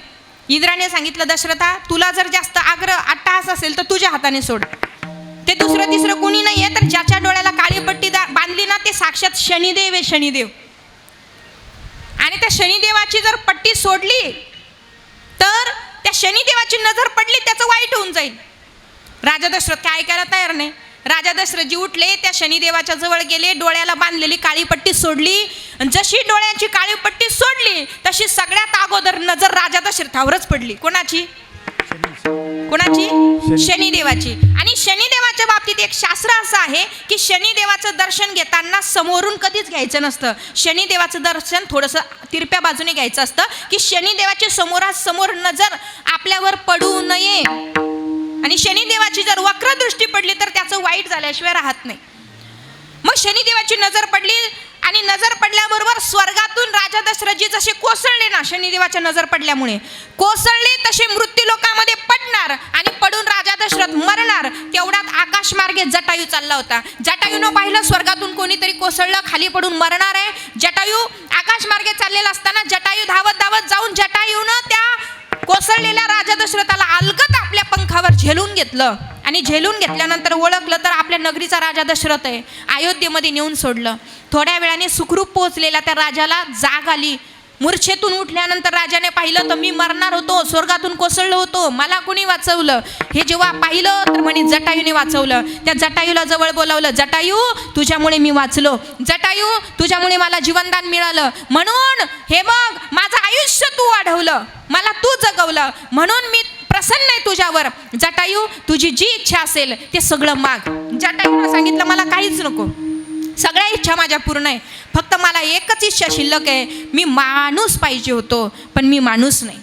इंद्राने सांगितलं, दशरथा तुला जर जास्त आग्रह अट्टहास असेल तर तुझ्या हाताने सोड. ते दुसरं तिसरं कोणी नाही आहे, तर ज्याच्या डोळ्याला काळी पट्टी बांधली ना ते साक्षात शनिदेव आहे, शनिदेव. आणि त्या शनिदेवाची जर पट्टी सोडली तर त्या शनिदेवाची नजर पडली, त्याचं वाईट होऊन जाईल. राजा दशरथ काय ऐकायला तयार नाही. राजा दशरथजी उठले, त्या शनिदेवाच्या जवळ गेले, डोळ्याला बांधलेली काळी पट्टी सोडली. जशी डोळ्याची काळी पट्टी सोडली तशी सगळ्यात अगोदर नजर राजा दशरथावरच पडली. कोणाची? कोणाची? शनिदेवाची. आणि शनिदेवाच्या बाबतीत एक शास्त्र असं आहे की शनिदेवाचं दर्शन घेताना समोरून कधीच घ्यायचं नसतं. शनिदेवाचं दर्शन थोडंसं तिरप्या बाजूने घ्यायचं असतं की शनिदेवाची समोरासमोर नजर आपल्यावर पडू नये. आणि शनिदेवाची जर वक्रदृष्टी पडली तर त्याचं वाईट झाल्याशिवाय राहत नाही. मग शनिदेवाची नजर पडली आणि नजर पडल्याबरोबर स्वर्गातून राजा दशरथजी जसे कोसळले ना, शनिदेवाच्या नजर पडल्यामुळे कोसळले तसे मृत्यू लोकामध्ये पडणार आणि पडून राजा दशरथ मरणार. तेवढ्यात आकाशमार्गे जटायू चालला होता. जटायूनं पाहिलं स्वर्गातून कोणीतरी कोसळलं, खाली पडून मरणार आहे. जटायू आकाशमार्गे चाललेला असताना जटायू धावत धावत जाऊन जटायूनं त्या कोसळलेल्या राजा दशरथाला अलगत आपल्या पंखावर झेलून घेतलं आणि झेलून घेतल्यानंतर ओळखलं तर आपल्या नगरीचा राजा दशरथ आहे. अयोध्येमध्ये नेऊन सोडलं. थोड्या वेळाने सुखरूप पोहोचलेल्या त्या राजाला जाग आली. मूर्छेतून उठल्यानंतर राजाने पाहिलं तर मी मरणार होतो, स्वर्गातून कोसळलो होतो, मला कोणी वाचवलं. हे जेव्हा पाहिलं तर म्हणे जटायूने वाचवलं. त्या जटायूला जवळ बोलावलं, जटायू तुझ्यामुळे मी वाचलो, जटायू तुझ्यामुळे मला जीवनदान मिळालं, म्हणून हे बघ माझं आयुष्य तू वाढवलं, मला तू जगवलं, म्हणून मी प्रसन्न आहे तुझ्यावर. जटायू तुझी जी इच्छा असेल ते सगळं माग. जटायूने सांगितलं मला काहीच नको, सगळ्या इच्छा माझ्या पूर्ण आहे, फक्त मला एकच इच्छा शिल्लक आहे, मी माणूस पाहिजे होतो पण मी माणूस नाही.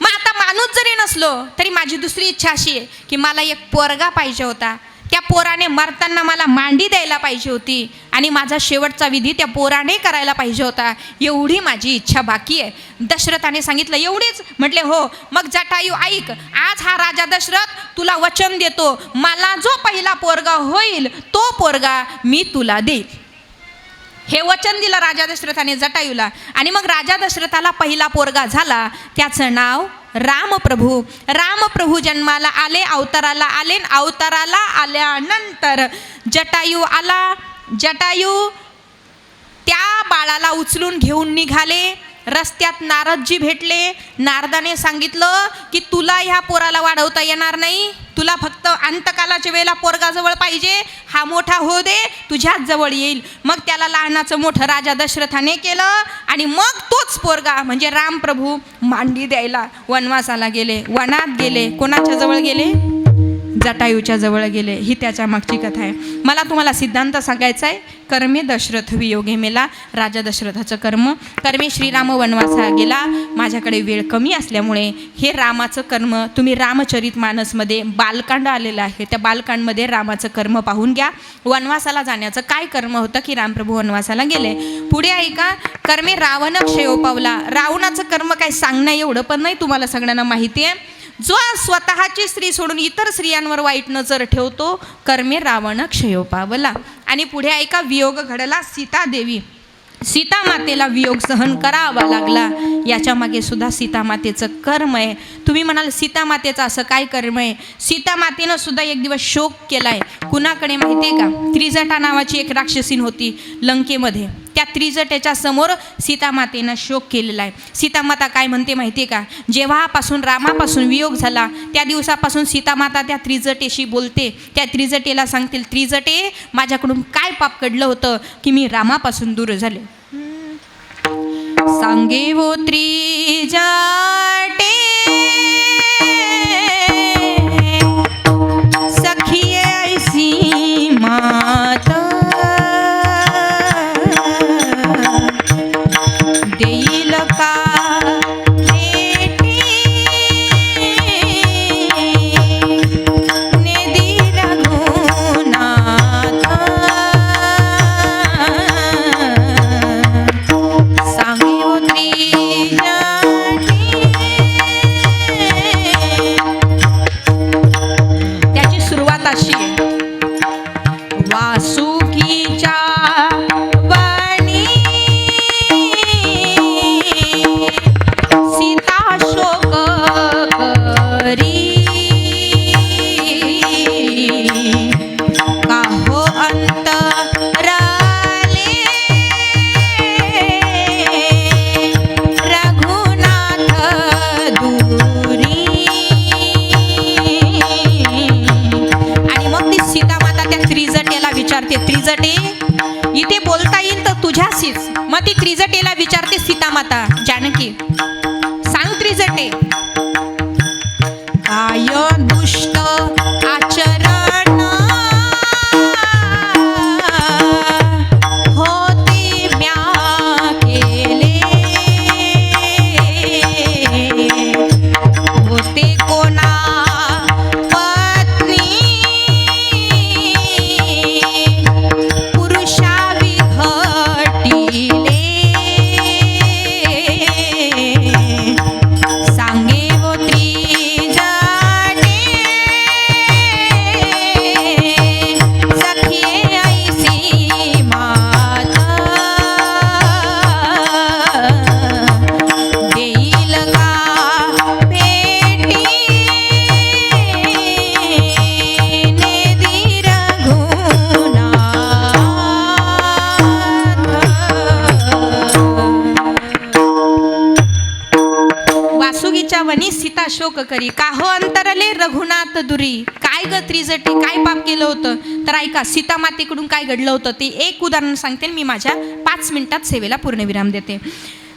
मग आता माणूस जरी नसलो तरी माझी दुसरी इच्छा अशी आहे की मला एक पोरगा पाहिजे होता. त्या पोराने मरताना मला मांडी द्यायला पाहिजे होती आणि माझा शेवटचा विधी त्या पोराने करायला पाहिजे होता. एवढी माझी इच्छा बाकी आहे. दशरथाने सांगितलं एवढीच? म्हटले हो. मग जटायू ऐक, आज हा राजा दशरथ तुला वचन देतो, मला जो पहिला पोरगा होईल तो पोरगा मी तुला देईल. हे वचन दिलं राजा दशरथाने जटायूला. आणि मग राजा दशरथाला पहिला पोरगा झाला, त्याचं नाव रामप्रभू. रामप्रभू जन्माला आले, अवताराला आले. अवताराला आल्यानंतर जटायू आला. जटायू त्या बाळाला उचलून घेऊन निघाले रस्त्यात नारदजी भेटले. नारदाने सांगितलं की तुला ह्या पोराला वाढवता येणार नाही, तुला फक्त अंतकालाच्या वेळेला पोरगाजवळ पाहिजे, हा मोठा होऊ दे तुझ्याच जवळ येईल. मग त्याला लहानाचं मोठं राजा दशरथाने केलं आणि मग तोच पोरगा म्हणजे रामप्रभू मांडी द्यायला वनवासाला गेले, वनात गेले. कोणाच्या जवळ गेले? जटायूच्या जवळ गेले. ही त्याच्या मागची कथा आहे. मला तुम्हाला सिद्धांत सांगायचा आहे. कर्मे दशरथ वियोगे मेला. राजा दशरथाचं कर्मे श्रीराम वनवासा गेला. माझ्याकडे वेळ कमी असल्यामुळे हे रामाचं कर्म तुम्ही रामचरित मानसमध्ये बालकांड आलेलं आहे, त्या बालकांडमध्ये रामाचं कर्म पाहून घ्या. वनवासाला जाण्याचं काय कर्म होतं की रामप्रभू वनवासाला गेले. पुढे ऐका. कर्मे रावण क्षयो पावला. रावणाचं कर्म काय सांगणं एवढं पण नाही, तुम्हाला सगळ्यांना माहिती आहे. जो स्वतःची स्त्री सोडून इतर स्त्रियांवर वाईट नजर ठेवतो, कर्मे रावण क्षयो पावला. आणि पुढे ऐका. वियोग घडला सीतादेवी. सीतामातेला वियोग सहन करावा लागला. याच्या मागे सुद्धा सीतामातेचं कर्म आहे. तुम्ही म्हणाल सीतामातेचं असं काय कर्म आहे? सीतामातेनं सुद्धा एक दिवस शोक केलाय. कुणाकडे माहिती आहे का? त्रिजटा नावाची एक राक्षसीन होती लंकेमध्ये. त्या त्रिजटेच्या समोर सीतामातेनं शोक केलेला आहे. सीतामाता काय म्हणते माहिती आहे का? जेव्हापासून रामापासून वियोग झाला त्या दिवसापासून सीतामाता त्या त्रिजटेशी बोलते. त्या त्रिजटेला सांगतील, त्रिजटे माझ्याकडून काय पाप घडलं होतं की मी रामापासून दूर झाले. सांगे वो त्रिजटे सखिये ऐसी मात देईल का भेटी नेदी रघुनाथ. सांगे वो त्रिजटी. त्याची सुरुवात अशी आहे. वासुकीच्या वनी सीता शोक करी. काहो अंतराले रघुनाथ दूरी. आणि मग ती सीतामाता त्या त्रिजटेला विचारते, त्रिजटे इथे बोलता येईल तर तुझ्याशीच. मग ती त्रिजटेला विचारते सीतामाता, जानकी सांग त्रिजटे, काय दुष्ट आचरण होते म्या केले. होते कोणा पत्नी पुरुषावी घटिले. सांगे वो त्रिजटे सखिये ऐसी मात देईल का भेटी नेदी रघुनाथ. वासुकीच्या वनी सीता शोक करी. काहो अंतरले रघुनाथ दुरी. काय ग त्रिजटे काय पाप केलं होतं? तर ऐका सीतामातेकडून काय घडलं होतं ते एक उदाहरण सांगते. मी माझ्या 5 मिनिटात सेवेला पूर्णविराम देते.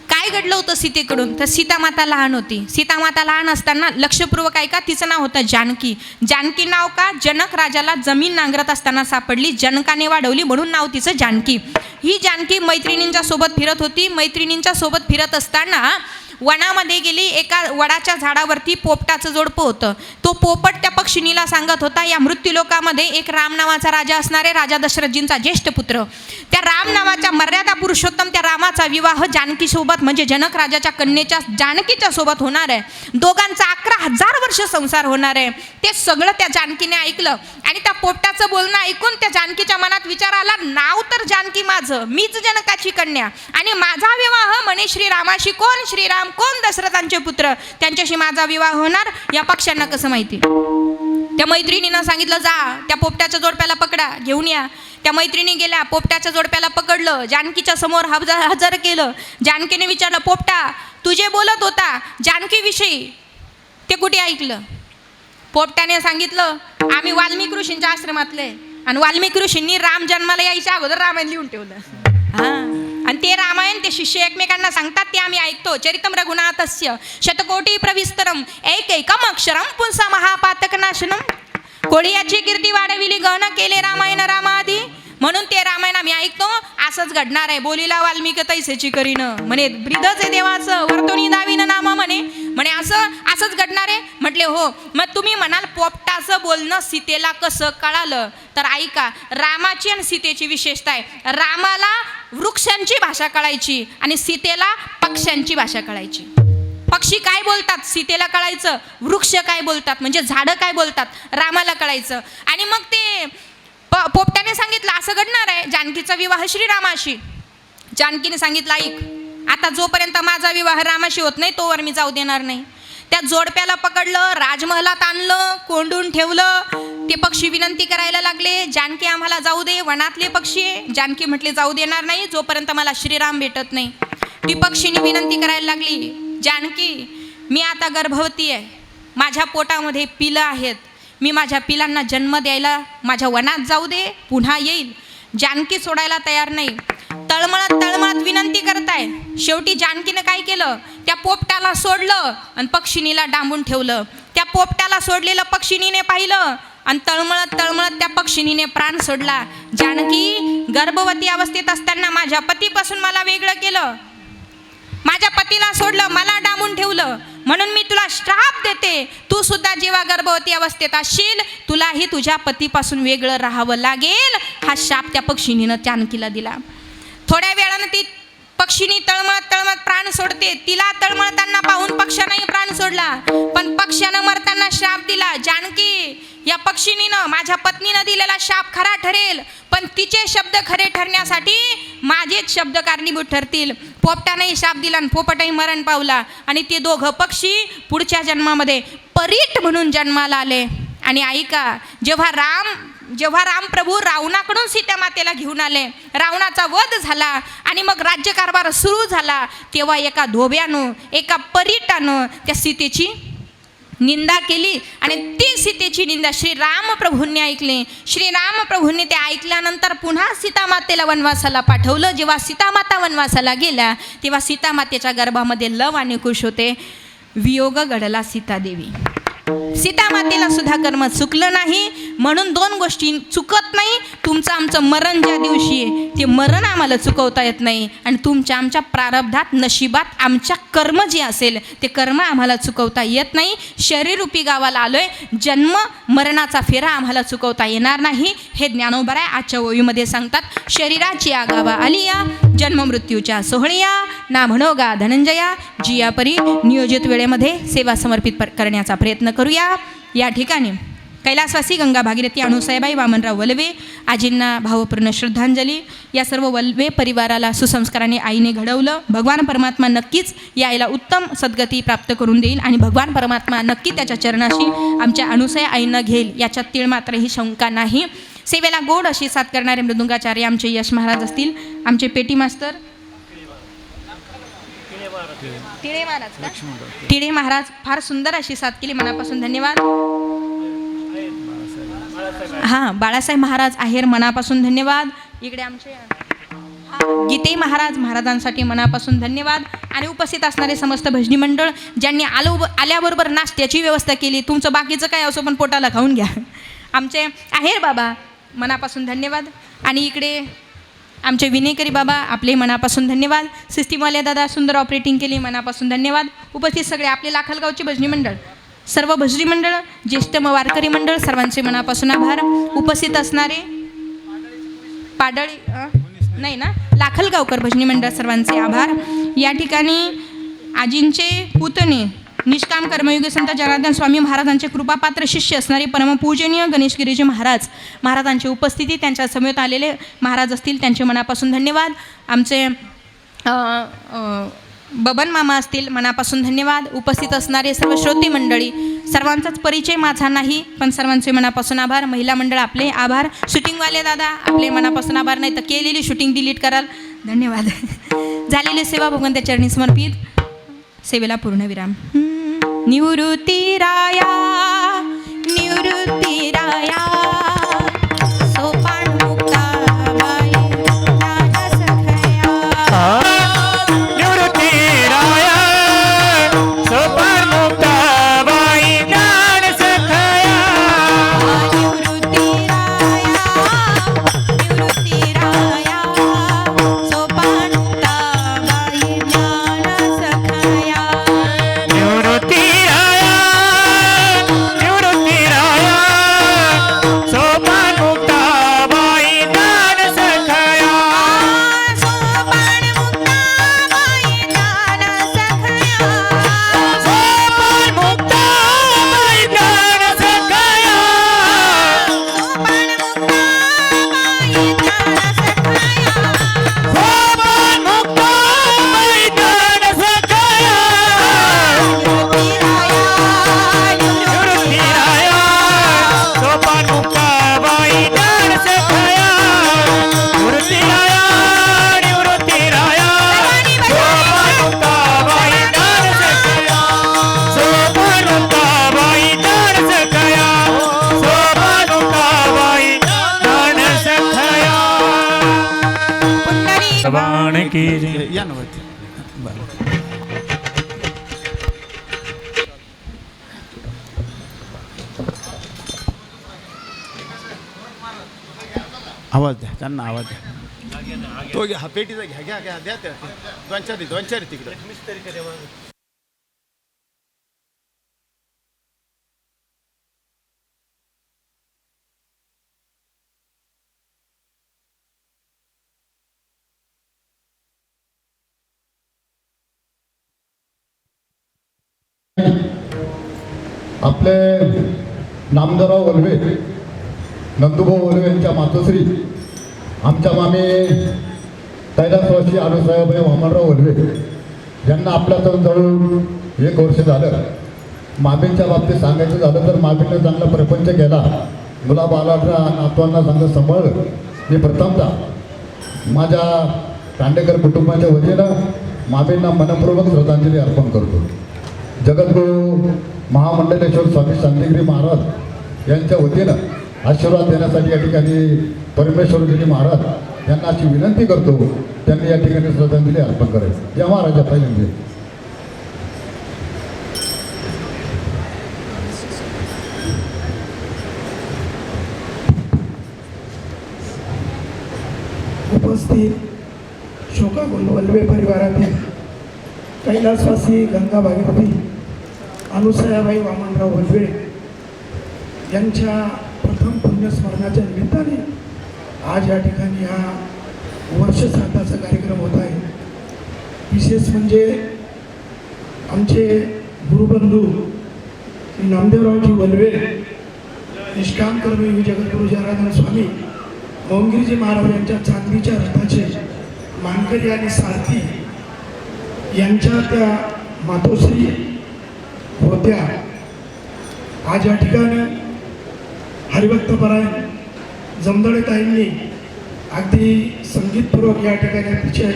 काय घडलं होतं सीतेकडून? तर सीतामाता लहान होती. सीतामाता लहान असताना लक्षपूर्वक ऐका, तिचं नाव होतं जानकी. जानकी नाव का? जनक राजाला जमीन नांगरत असताना सापडली, जनकाने वाढवली म्हणून नाव तिचं जानकी. ही जानकी मैत्रिणींच्या सोबत फिरत होती. मैत्रिणींच्या सोबत फिरत असताना वनामध्ये गेली. एका वडाच्या झाडावरती पोपटाचं जोडपं होतं. तो पोपट त्या पक्षिणीला सांगत होता, या मृत्यूलोकामध्ये एक राम नावाचा राजा असणारे, राजा दशरथजींचा ज्येष्ठ पुत्र, त्या राम नावाच्या मर्यादा पुरुषोत्तम त्या रामाचा विवाह जानकी सोबत म्हणजे जनक राजाच्या कन्येच्या जानकीच्या सोबत होणार आहे. दोघांचा 11,000 वर्ष संसार होणार आहे. ते सगळं त्या जानकीने ऐकलं आणि त्या पोपटाचं बोलणं ऐकून त्या जानकीच्या मनात विचार आला, नाव तर जानकी माझं, मीच जनकाची कन्या आणि माझा विवाह म्हणे श्रीरामाशी. कोण श्रीराम? कोण? दशरथांचे पुत्र. त्यांच्याशी माझा विवाह होणार. या पक्ष्यांना कसं माहिती? त्या मैत्रिणीनं सांगितलं, जा त्या पोपट्याच्या जोडप्याला पकडा, घेऊन या. त्या मैत्रिणी गेल्या, पोपटाच्या जोडप्याला पकडलं, जानकीच्या समोर हजर केलं. जानकीने विचारलं, पोपटा तू जे बोलत होता जानकीविषयी ते कुठे ऐकलं? पोपटाने सांगितलं, आम्ही वाल्मिकी ऋषींच्या आश्रमातले, आणि वाल्मिकी ऋषींनी राम जन्माला यायच्या अगोदर रामायण लिहून ठेवलं. हां, आणि ते रामायण ते शिष्य एकमेकांना सांगतात, ते आम्ही ऐकतो. चरितम रघुनाथस्य शतकोटी प्रविस्तरम एकैकम अक्षरम पुंसा महापातक नाशनम. कोळी याची कीर्ती वाढविली, गहन केले रामायण रामाआधी. म्हणून ते रामायण आम्ही ऐकतो. असंच घडणार आहे. बोलीला वाल्मिकी तैसेची करीन म्हणे, ब्रिदच आहे देवाचं वर्तुनी दावीन नाम म्हणे असंच घडणार आहे. म्हटले हो. मग तुम्ही म्हणाल पोपटाचं बोलणं सीतेला कसं कळालं? तर ऐका, रामाची आणि सीतेची विशेषता आहे. रामाला वृक्षांची भाषा कळायची आणि सीतेला पक्ष्यांची भाषा कळायची. पक्षी काय बोलतात सीतेला कळायचं, वृक्ष काय बोलतात म्हणजे झाडं काय बोलतात रामाला कळायचं. आणि मग ते पोपट्याने सांगितलं असं घडणार आहे, जानकीचा विवाह श्रीरामाशी. जानकीने सांगितलं, ऐक, आता जोपर्यंत माझा विवाह रामाशी होत नाही तोवर मी जाऊ देणार नाही. त्या जोडप्याला पकडलं, राजमहलात आणलं, कोंडून ठेवलं. ते पक्षी विनंती करायला लागले, जानकी आम्हाला जाऊ दे, वनातले पक्षी. जानकी म्हटले जाऊ देणार नाही जोपर्यंत मला श्रीराम भेटत नाही. ती पक्षीने विनंती करायला लागली, जानकी मी आता गर्भवती आहे, माझ्या पोटामध्ये पिलं आहेत, मी माझ्या पिलांना जन्म द्यायला माझ्या वनात जाऊ दे, पुन्हा येईल. जानकी सोडायला तयार नाही. तळमळत विनंती करताय. शेवटी जानकीनं काय केलं, त्या पोपटाला सोडलं आणि पक्षिणीला डांबून ठेवलं. त्या पोपटाला सोडलेलं पक्षिणीने पाहिलं आणि तळमळत त्या पक्षिणीने प्राण सोडला. जानकी, गर्भवती अवस्थेत असताना माझ्या पतीपासून मला वेगळं केलं, माझ्या पतीला सोडलं, मला डांबून ठेवलं, म्हणून मी तुला श्राप देते. तू सुद्धा जेव्हा गर्भवती अवस्थेत असशील तुलाही तुझ्या पतीपासून वेगळं राहावं लागेल. हा शाप त्या पक्षिणीनं जानकीला दिला. थोड्या वेळानं ती पक्षिणी तळमळत प्राण सोडते. तिला तळमळताना पाहून पक्ष्यानंही प्राण सोडला, पण पक्ष्यानं मरताना श्राप दिला. जानकी, या पक्षिणीनं माझ्या पत्नीनं दिलेला शाप खरा ठरेल, पण तिचे शब्द खरे ठरण्यासाठी माझेच शब्द कारणीभूत ठरतील. पोपटानेही शाप दिला आणि पोपटही मरण पावला. आणि ते दोघं पक्षी पुढच्या जन्मामध्ये परीट म्हणून जन्माला आले. आणि ऐका, जेव्हा राम प्रभू रावणाकडून सीता मातेला घेऊन आले, रावणाचा वध झाला आणि मग राज्यकारभार सुरू झाला, तेव्हा एका धोब्यानं, एका परीटानं त्या सीतेची निंदा केली. आणि ती सीतेची निंदा श्रीरामप्रभूंनी ऐकली. श्रीरामप्रभूंनी ते ऐकल्यानंतर पुन्हा सीतामातेला वनवासाला पाठवलं. जेव्हा सीतामाता वनवासाला गेल्या तेव्हा सीतामातेच्या गर्भामध्ये लव आणि कुश होते. वियोग घडला सीतादेवी. सीतामातेला सुद्धा कर्म चुकलं नाही, म्हणून दोन गोष्टी चुकत नाही. तुमचं आमचं मरण ज्या दिवशी आहे ते मरण आम्हाला चुकवता येत नाही, आणि तुमच्या आमच्या प्रारब्धात नशिबात आमच्या कर्म जे असेल ते कर्म आम्हाला चुकवता येत नाही. शरीररूपी गावाला आलोय, जन्म मरणाचा फेरा आम्हाला चुकवता येणार नाही. हे ज्ञानोबराय आजच्या ओवीमध्ये सांगतात. शरीराची आगावा आलिया, जन्म मृत्यूच्या सोहळिया, ना म्हणो गा धनंजया, जिया परी नियोजित वेळेमध्ये सेवा समर्पित करण्याचा प्रयत्न करूया. या ठिकाणी कैलासवासी गंगा भागीरथी अणुसाहेबाई वामनराव वल्वे आजींना भावपूर्ण श्रद्धांजली. या सर्व वल्वे परिवाराला सुसंस्काराने आईने घडवलं. भगवान परमात्मा नक्कीच या आईला उत्तम सद्गती प्राप्त करून देईल आणि भगवान परमात्मा नक्की त्याच्या चरणाशी आमच्या अणुसया आईनं घेईल याच्यात तीळ मात्रही शंका नाही. सेवेला गोड अशी साथ करणारे मृदुंगाचार्य आमचे यश महाराज असतील, आमचे पेटी मास्तर टिळे महाराज फार सुंदर अशी साथ केली, मनापासून धन्यवाद. हां, बाळासाहेब महाराज आहेर, मनापासून धन्यवाद. इकडे आमचे गीते महाराजांसाठी मनापासून धन्यवाद. आणि उपस्थित असणारे समस्त भजनी मंडळ ज्यांनी आल्याबरोबर नाश्त्याची व्यवस्था केली. तुमचं बाकीचं काय असो पण पोटाला खाऊन घ्या. आमचे आहेर बाबा मनापासून धन्यवाद. आणि इकडे आमचे विनेकरी बाबा आपले मनापासून धन्यवाद. सिस्टीमवाले दादा सुंदर ऑपरेटिंग केली, मनापासून धन्यवाद. उपस्थित सगळे आपले लाखलगावचे भजनी मंडळ, सर्व भजनी मंडळ, ज्येष्ठ वारकरी मंडळ, सर्वांचे मनापासून आभार. उपस्थित असणारे पाडळी नाही ना, लाखलगावकर भजनी मंडळ, सर्वांचे आभार. या ठिकाणी आजींचे पुतणे निष्काम कर्मयोगी संत जनार्दन स्वामी महाराजांचे कृपापात्र शिष्य असणारे परमपूजनीय गणेश गिरीजी महाराजांची उपस्थिती, त्यांच्या समेत आलेले महाराज असतील, त्यांचे मनापासून धन्यवाद. आमचे बबन मामा असतील, मनापासून धन्यवाद. उपस्थित असणारे सर्व श्रोते मंडळी, सर्वांचाच परिचय माझा नाही, पण सर्वांचे मनापासून आभार. महिला मंडळ आपले आभार. शूटिंगवाले दादा आपले मनापासून आभार. नाही तर केलेली शूटिंग डिलीट कराल. धन्यवाद. झालेली सेवा भगवंताच्या चरणी समर्पित. सेवेला पूर्णविराम. निवृत्ती राया, निवृत्ती राया, सोपान मुक्ताबाई नाना सखया. निवृत्ती राया, सोपान मुक्ताबाई ज्ञान सखया. निवृत्ती राया, निवृत्ती राया, सोपान मुक्ताबाई ज्ञान सखया. निवृत्ती राया, निवृत्ती राया, सोपान मुक्ताबाई ज्ञान सखया. सोपान मुक्ताबाई ज्ञान सखया. सोपान मुक्ताबाई ज्ञान सखया. सोपान मुक्ताबाई ज्ञान सखया. सोपान मुक्ताबाई ज्ञान सखया. निवृत्ती राया, निवृत्ती राया, सोपान मुक्ताबाई ज्ञान सखया. निवृत्ती राया, निवृत्ती राया, सोपान मुक्ताबाई ज्ञान सखया. सोपान मुक्ताबाई ज्ञान सखया. सोपान मुक्ताबाई ज्ञान सखया. पुंडरी भगवान की जय. या ना वरती. बरं. आवाज द्या त्यांना, आवाज द्या. तो घ्या, हा पेटीचा घ्या घ्या घ्या द्या त्या. दोन चार तिकडे. आपले नामदेवराव वल्वे, नंदुभाऊ वल्वे यांच्या मातोश्री आमच्या मामी कैलासवासी अनुसाहेबाई वामनराव वल्वे यांना आपल्यातून जवळ 1 वर्ष झालं. मामींच्या बाबतीत सांगायचं झालं तर मामींना चांगला प्रपंच केला, मुलाबाळांना नातवांना चांगलं सांभाळलं. मी प्रथमतः माझ्या कांडेकर कुटुंबाच्या वतीनं मामींना मनपूर्वक श्रद्धांजली अर्पण करतो. जगद्गुरू महामंडलेश्वर स्वामी शांतिगिरी महाराज यांच्या वतीनं आशीर्वाद देण्यासाठी या ठिकाणी परमेश्वरगिरी महाराज यांना अशी विनंती करतो, त्यांनी या ठिकाणी श्रद्धांजली अर्पण करायची. या महाराजा पहिल्यांदा उपस्थित शोकाकुल वल्वे परिवारातील कैलासवासी गंगा भागीरथी अनुसयाबाई वामनराव वल्वे यांच्या प्रथम पुण्यस्मरणाच्या निमित्ताने आज या ठिकाणी हा वर्षश्राद्धाचा कार्यक्रम होत आहे. विशेष म्हणजे आमचे गुरुबंधू श्री नामदेवरावजी वल्वे, निष्काम कर्मयोगी जगद्गुरू जनार्दन स्वामी मोहनगिरीजी महाराज यांच्या चांदीच्या रथाचे मानकरी आणि सारथी यांच्या त्या मातोश्री होत्या. आज या ठिकाणी हरिभक्तपरायण जमदडेताईंनी अगदी संगीतपूर्वक या ठिकाणी अतिशय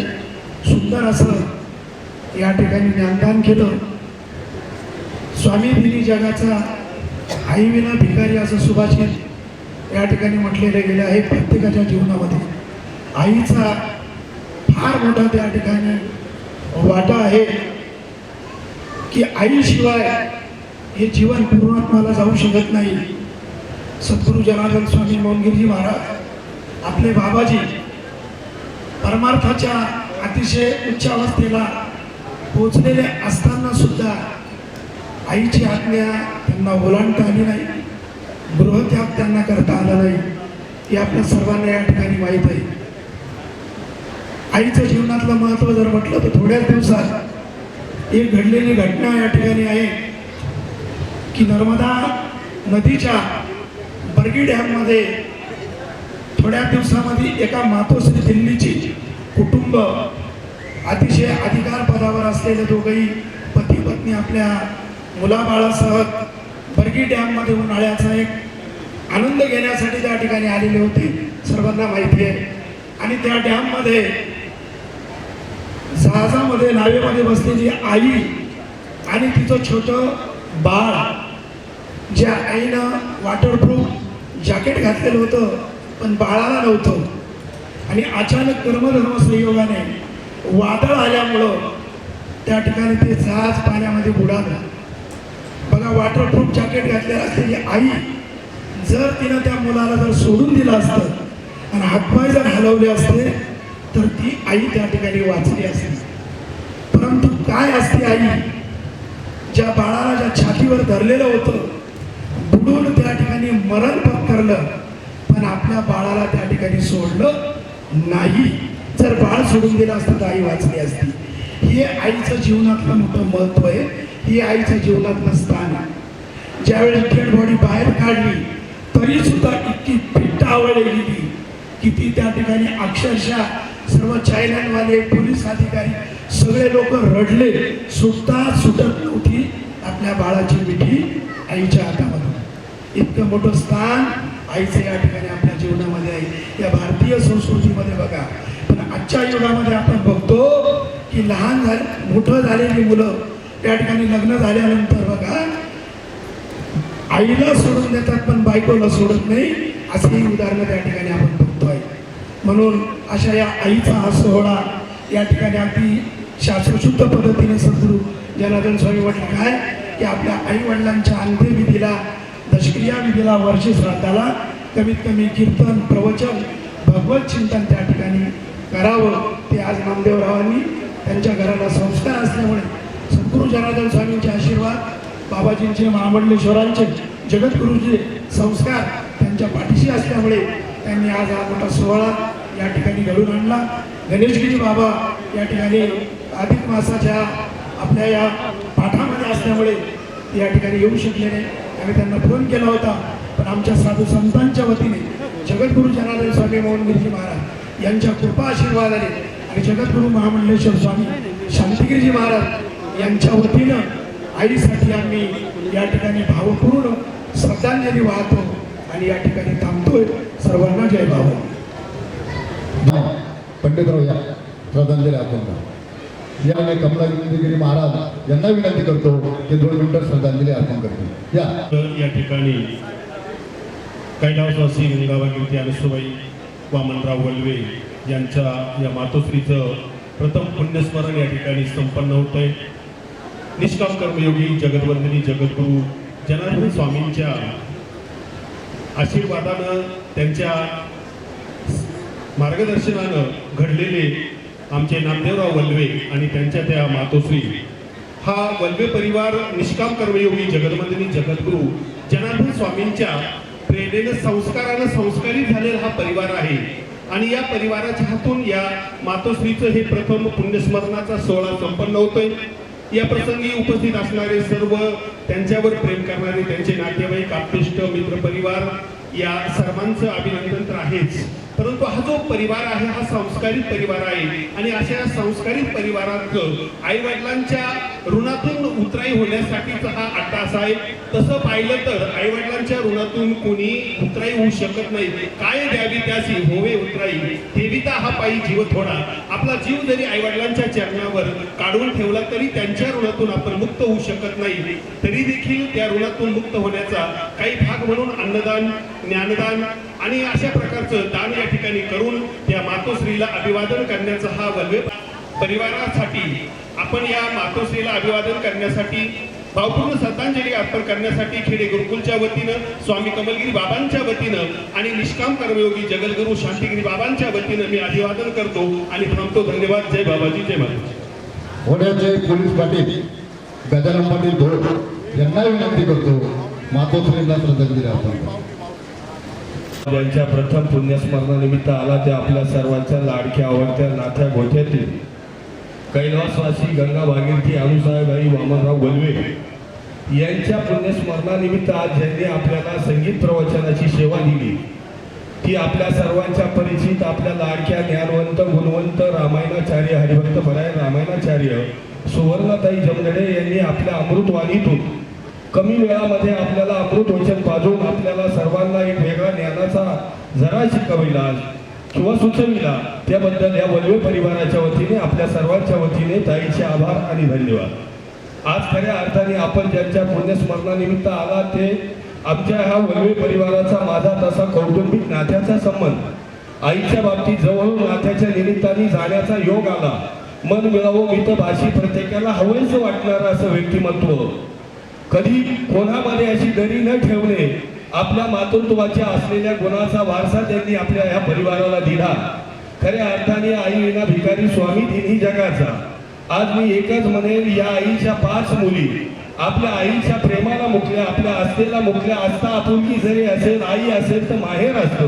सुंदर असं या ठिकाणी ज्ञानदान केलं. स्वामी दिनी जगाचा आई विना भिकारी असं सुभाषित या ठिकाणी म्हटलेले गेले आहे. प्रत्येकाच्या जीवनामध्ये आईचा फार मोठा त्या ठिकाणी वाटा आहे की आईशिवाय हे जीवन पूर्णात्माला जाऊ शकत नाही. सद्गुरू जनार्दन स्वामी मोहनगिरीजी महाराज आपले बाबाजी परमार्थाच्या अतिशय उच्च अवस्थेला पोचलेले असताना सुद्धा आईची आज्ञा त्यांना ओलांडता आली नाही, गृहत्याग त्यांना करता आला नाही. हे आपल्या सर्वांना या ठिकाणी माहीत आहे. आईचं जीवनातलं महत्त्व जर म्हटलं तर थोड्याच दिवसात एक घडलेली घटना या ठिकाणी आहे की नर्मदा नदीच्या बर्गी डॅममध्ये थोड्या दिवसामध्ये एका मातोश्री दिल्लीची कुटुंब अतिशय अधिकार पदावर असलेले दोघंही पती पत्नी आपल्या मुलाबाळासह बर्गी डॅममध्ये उन्हाळ्याचा एक आनंद घेण्यासाठी त्या ठिकाणी आलेले होते, सर्वांना माहिती आहे. आणि त्या डॅममध्ये जहाजामध्ये नावेमध्ये बसलेली आई आणि तिचं छोटं बाळ, ज्या आईनं वॉटरप्रूफ जॅकेट घातलेलं होतं पण बाळाला नव्हतं, आणि अचानक कर्मधर्म संयोगाने वादळ आल्यामुळं त्या ठिकाणी ते जहाज पाण्यामध्ये बुडालं. बघा, वॉटरप्रूफ जॅकेट घातलेली असलेली आई, जर तिनं त्या मुलाला जर सोडून दिलं असतं आणि हातपाय जर हलवले असते तर ती आई त्या ठिकाणी वाचली असती. परंतु काय असते आई, ज्या बाळाला ज्या छातीवर धरलेलं होतं, बुडून त्या ठिकाणी मरण पत्करलं, पण आपल्या बाळाला त्या ठिकाणी सोडलं नाही. जर बाळ सोडून दिलं असतं तर आई वाचली असती. हे आईचं जीवनातलं मोठं महत्त्व आहे, ही आईच्या जीवनातलं स्थान आहे. ज्यावेळेस डेड बॉडी बाहेर काढली तरी सुद्धा इतकी फिट्ट आवडली गेली की ती त्या ठिकाणी अक्षरशः सर्व चायनावाले, पोलीस अधिकारी सगळे लोक रडले, सुटता सुटत नव्हती आपल्या बाळाची मिठी आईच्या हातामधून. इतकं मोठं स्थान आईचं या ठिकाणी आपल्या जीवनामध्ये आहे, या भारतीय संस्कृतीमध्ये. बघा, पण आजच्या युगामध्ये आपण बघतो की लहान मोठं झालेली मुलं त्या ठिकाणी लग्न झाल्यानंतर बघा आईला सोडून देतात पण बायकोला सोडत नाही, असेही उदाहरणं त्या ठिकाणी आपण बघतोय. म्हणून अशा या आईचा हा सोहळा या ठिकाणी अगदी शास्त्रशुद्ध पद्धतीने सद्गुरू जनार्दन स्वामी म्हटलं काय की आपल्या आई वडिलांच्या अंत्यविधीला, दशक्रिया विधीला, वर्ष श्राद्धाला कमीत कमी कीर्तन, प्रवचन, भगवत चिंतन त्या ठिकाणी करावं. ते आज नामदेवरावांनी त्यांच्या घराला संस्कार असल्यामुळे सद्गुरू जनार्दन स्वामींचे आशीर्वाद, बाबाजींचे, महामंडलेश्वरांचे, जगद्गुरूचे संस्कार त्यांच्या पाठीशी असल्यामुळे त्यांनी आज हा मोठा सोहळा या ठिकाणी घडून आणला. गणेशगिरी बाबा या ठिकाणी अधिक मासाच्या आपल्या या पाठामध्ये असल्यामुळे या ठिकाणी येऊ शकले नाही. आम्ही त्यांना फोन केला होता, पण आमच्या साधू संतांच्या वतीने जगद्गुरू जनार्दन स्वामी मोहनगिरीजी महाराज यांच्या कृपा आशीर्वादाने आणि जगद्गुरू महामंडलेश्वर स्वामी शांतिगिरीजी महाराज यांच्या वतीनं आईसाठी आम्ही या ठिकाणी भावपूर्ण श्रद्धांजली वाहतो आणि या ठिकाणी थांबतोय. सर्वांना जय बाबा. पंडितराव या श्रद्धांजली अर्पण करा. या कमलागिरी महाराज यांना विनंती करतो की 2 मिनिटं श्रद्धांजली अर्पण करतो. या ठिकाणी कैलासवासी गंगावागिरी अनुसूबाई वामनराव वल्वे यांच्या या मातोश्रीचं प्रथम पुण्यस्मरण या ठिकाणी संपन्न होत आहे. निष्काम कर्मयोगी जगद्वंदिनी जगद्गुरू जनार्दन स्वामींच्या आशीर्वादानं, त्यांच्या मार्गदर्शनानं घडलेले आमचे नामदेवराव वल्वे आणि त्यांच्या त्या मातोश्री, हा वल्वे परिवार निष्काम कर्मयोगी जगद्वंदिनी जगद्गुरू जनार्दन स्वामींच्या प्रेरणेनं, संस्कारानं संस्कारित झालेला हा परिवार आहे. आणि या परिवाराच्या हातून या मातोश्रीचं हे प्रथम पुण्यस्मरणाचा सोहळा संपन्न होतोय. या प्रसंगी उपस्थित असणारे सर्व, त्यांच्यावर प्रेम करणारे त्यांचे नातेवाईक, आप्तेष्ट, मित्र परिवार, या सर्वांचं अभिनंदन तर आहेच, परंतु हा जो परिवार आहे हा संस्कारित परिवार आहे. आणि अशा संस्कारित परिवारात आई वडिलांच्या ऋणातून उतराई होण्यासाठीचा हा अट्टास आहे. तसं पाहिलं तर आई वडिलांच्या ऋणातून कोणी उतराई होऊ शकत नाही. काय द्यावी त्यासी होवे उतराई, ठेविता हा पायी जीव थोडा. आपला जीव जरी आई वडिलांच्या चरणावर काढून ठेवला तरी त्यांच्या ऋणातून आपण मुक्त होऊ शकत नाही. तरी देखील त्या ऋणातून मुक्त होण्याचा काही भाग म्हणून अन्नदान, ज्ञानदान आणि अशा प्रकारचं दान या ठिकाणी करून त्या मातोश्रीला अभिवादन करण्याचा हा वल्वे परिवारासाठी, आपण या मातोश्रीला अभिवादन करण्यासाठी, भावपूर्ण श्रद्धांजली अर्पण करण्यासाठी खेडे गुरुकुलच्या वतीनं, स्वामी कमलगिरी बाबांच्या वतीनं आणि निष्काम कर्मयोगी जगद्गुरू शांतिगिरी बाबांच्या वतीनं मी अभिवादन करतो आणि थांबतो. धन्यवाद. जय बाबाजी, जय माताजी. होण्याचे पोलीस पाटील गजानन पाटील धोड यांना विनंती करतो मातोश्रीला श्रद्धांजली अर्पण करा. ज्यांच्या प्रथम पुण्यस्मरणानिमित्त आला त्या आपल्या सर्वांच्या लाडक्या, आवडत्या, नाथ्या गोठ्यातील कैलासवासी गंगा भागीरथी अनुसाहेबाई वामनराव वल्वे यांच्या पुण्यस्मरणानिमित्त आज ज्यांनी आपल्याला संगीत प्रवचनाची सेवा दिली, की आपल्या सर्वांच्या परिचित आपल्या लाडक्या ज्ञानवंत गुणवंत रामायणाचार्य हरिभक्त परायण रामायणाचार्य सुवर्णताई जमदडे यांनी आपल्या अमृतवाणीतून कमी वेळामध्ये आपल्याला अमृत वचन पाजून आपल्याला सर्वांना एक वेगळा ज्ञानाचा झरा शिकविला किंवा सुचविला, त्याबद्दल या वल्वे परिवाराच्या वतीने आपल्या सर्वांच्या वतीने ताईचे आभार आणि धन्यवाद। आज खऱ्या अर्थाने आपण ज्यांच्या पुण्यस्मरणानिमित्त आला ते आमच्या ह्या वल्वे परिवाराचा माझा तसा कौटुंबिक नात्याचा संबंध आईच्या बाबतीत जवळून नात्याच्या निमित्ताने जाण्याचा योग आला। मन मिळावं मितभाषी प्रत्येकाला हवंच वाटणारं असं व्यक्तिमत्व, कधी कोणामध्ये अशी दरी न ठेवणे, आपल्या मातृत्वाच्या असलेल्या गुणाचा वारसा त्यांनी आपल्या ह्या परिवाराला दिला। खऱ्या अर्थाने आई विना भिकारी स्वामी तिन्ही जगाचा। आज मी एकच म्हणेन, या आईच्या 5 मुली आपल्या आईच्या प्रेमाला मुकल्या, आपल्या आस्थेला मुकल्या असता आपुलकी जरी असेल, आई असेल तर माहेर असतो,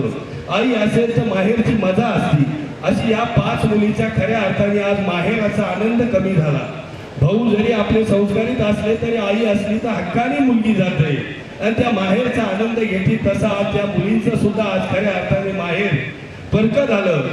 आई असेल तर माहेरची मजा असती, अशी या 5 मुलीच्या खऱ्या अर्थाने आज माहेराचा आनंद कमी झाला। भाऊ जरी आपले संस्कारित असले तरी आई असली तर हक्काने मुलगी जाते आणि त्या माहेरचा आनंद घेतली, तसा आज त्या मुलींचं सुद्धा आज खऱ्या अर्थाने माहेर परक झालं।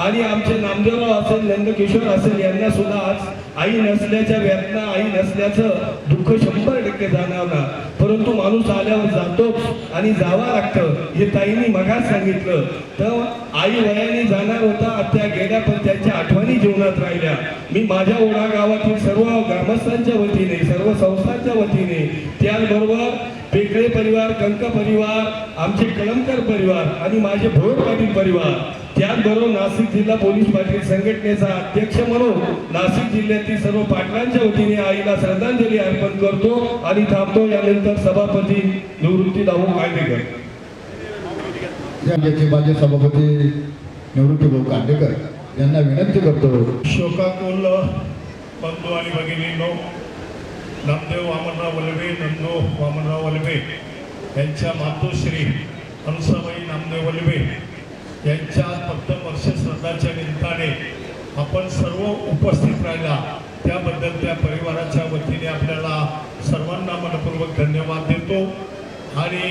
आणि आमचे नामदेवराव असेल, नंदकिशोर असेल, यांना सुद्धा आज आई नसल्याच्या वेदना, आई नसल्याचं दुःख 100% जाणवणार, परंतु माणूस आल्यावर जातोच आणि जावं लागतं हे ताईंनी मगाच सांगितलं। तर आई वयाने जाणार होता, त्या गेल्या पण त्यांच्या आठवणी जीवनात राहिल्या। मी माझ्या ओढा गावातील सर्व ग्रामस्थांच्या वतीने, सर्व संस्थांच्या वतीने, त्याचबरोबर पेकळे परिवार, कंक परिवार, आमचे कळमकर परिवार आणि माझे भोर पाटील परिवार, त्याचबरोबर नाशिक जिल्हा पोलीस पाटील संघटनेचा अध्यक्ष म्हणून नाशिक जिल्ह्यातील सर्व पाटलांच्या वतीने आईला श्रद्धांजली अर्पण करतो आणि थांबतो। यानंतर सभापती निवृत्ती भाऊ कांडेकर, माझे सभापती निवृत्ती भाऊ कांडेकर यांना विनंती करतो। शोकाकुल बंधू आणि भगिनींनो, नामदेव वामनराव वल्वे, नंदू वामनराव वल्वे यांच्या मातोश्री हंसाबाई नामदेव वल्वे यांच्या फक्त वर्ष श्रद्धाच्या निमित्ताने आपण सर्व उपस्थित राहिला, त्याबद्दल त्या परिवाराच्या वतीने आपल्याला सर्वांना मनपूर्वक धन्यवाद देतो। आणि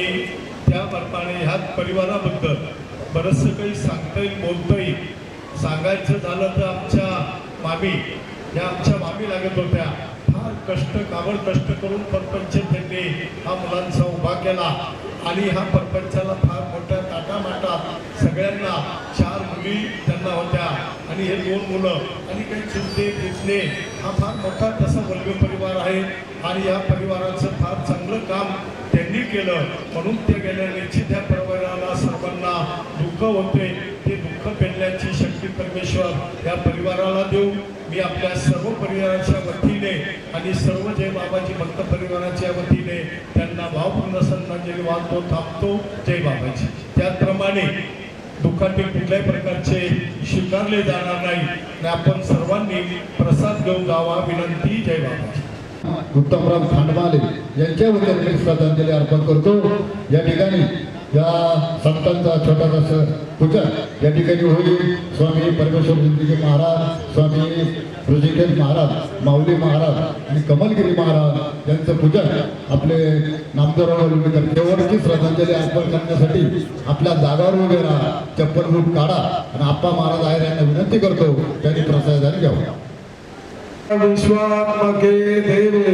त्या अर्थाने ह्याच परिवाराबद्दल बरंचसं काही सांगता येईल, बोलता येईल। सांगायचं झालं तर आमच्या मामी, या आमच्या मामी लागत होत्या, फार कष्ट, काबड कष्ट करून परपंच त्यांनी हा मुलांचा उभा केला आणि हा परपंचाला फार मोठ्या ताटामाटात सगळ्यांना 4 मुली त्यांना होत्या आणि हे 2 मुलं आणि काही चुलते पुतणे, हा फार मोठा तसा वल्वे परिवार आहे आणि या परिवाराचं फार चांगलं काम त्यांनी केलं, म्हणून ते गेल्या निश्चित त्या परिवाराला सर्वांना दुःख होते, ते दुःख पेलण्याची शक्ती परमेश्वर या परिवाराला देऊ। मी आपल्या सर्व परिवाराच्या वतीने आणि सर्व जय बाबाजी भक्त परिवाराच्या वतीने त्यांना भावपूर्ण श्रद्धांजली वाहतो, थांबतो। जय बाबाजी। त्याचप्रमाणे दुःखाचे कुठल्याही प्रकारचे स्वीकारले जाणार नाही आणि आपण सर्वांनी प्रसाद घेऊन जावा, विनंती। जय बाबाजी। उत्तमराव खांडमाले यांच्या वतीने श्रद्धांजली अर्पण करतो। या ठिकाणी या संतांचा छोटासा पूजा या ठिकाणी होईल। स्वामी परमेश्वर जिंदगी महाराज, स्वामी ऋषिकेश महाराज, माऊली महाराज आणि कमलगिरी महाराज यांचं पूजन आपले नामदेवराव वल्वेकर देवाची श्रद्धांजली अर्पण करण्यासाठी आपल्या जागावर उभे राहा, चप्पल बूट काढा आणि आप्पा महाराज आहे यांना विनंती करतो त्यांनी प्रसादाने घ्यावा। विश्वात्मके देवे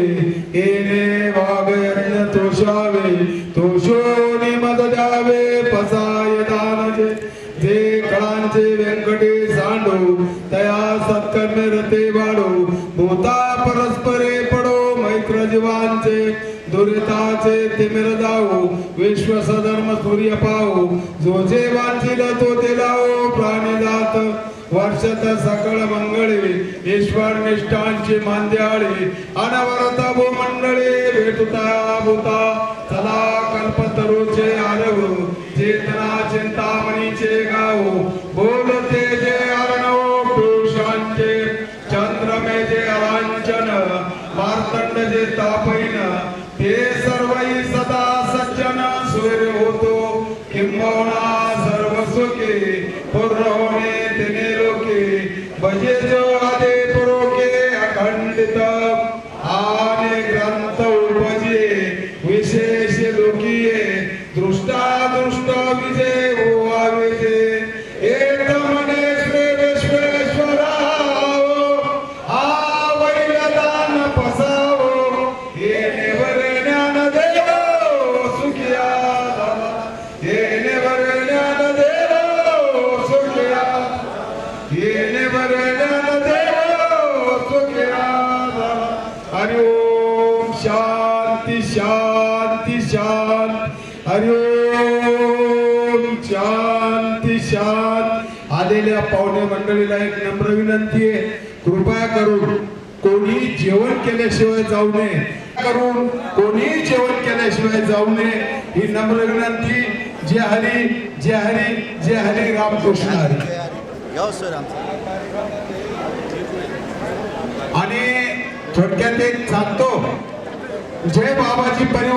येणे वागयज्ञ तोषावे, तोषोनी मद द्यावे पसाय दानजे, जे कळांचे व्यंकटे सांडो तया सत्कर्मे रते वाढो, भूता परस्परे पडो मैत्र जीवांचे, दुरिताचे तिमिर जाओ, विश्व सधर्म सूर्य पाहो, जो जे वांचिल तो ते लावो, प्राणी जात वर्षत सकळ मंगळे, ईश्वर निष्ठांची मांद्याळी, अनवरत भूमंडळे, भेटुता भूता चला कल्पतरूचे आरव, चेतना चिंतामणीचे गाव, बोलते जे अर्णव पुरुषांचे, चंद्रमेजे अलांचन, मार्तंड जे तापैन, ते सर्वही सदा सज्जन, सूर्य होतो किंबहुना सर्व सुखे, पूर्ण होणे तिने लोके, भजे जो आदे पुरोके अखंडित, आने ग्रंथ उपजे, विशेष लोकीये, दृष्टा दृष्ट विजय होवावे शांती शांत हरि ओम शांती शांत. आलेल्या पाहुणे मंडळीला एक नम्र विनंती आहे, कृपया करून कोणी जेवण केल्याशिवाय जाऊ नये, करून कोणी जेवण केल्याशिवाय जाऊ नये ही नम्र विनंती. जय हरी जय हरी जय हरी रामकृष्ण हरी. आणि थोडक्यात एक सांगतो, जय बाबाजी परिवार.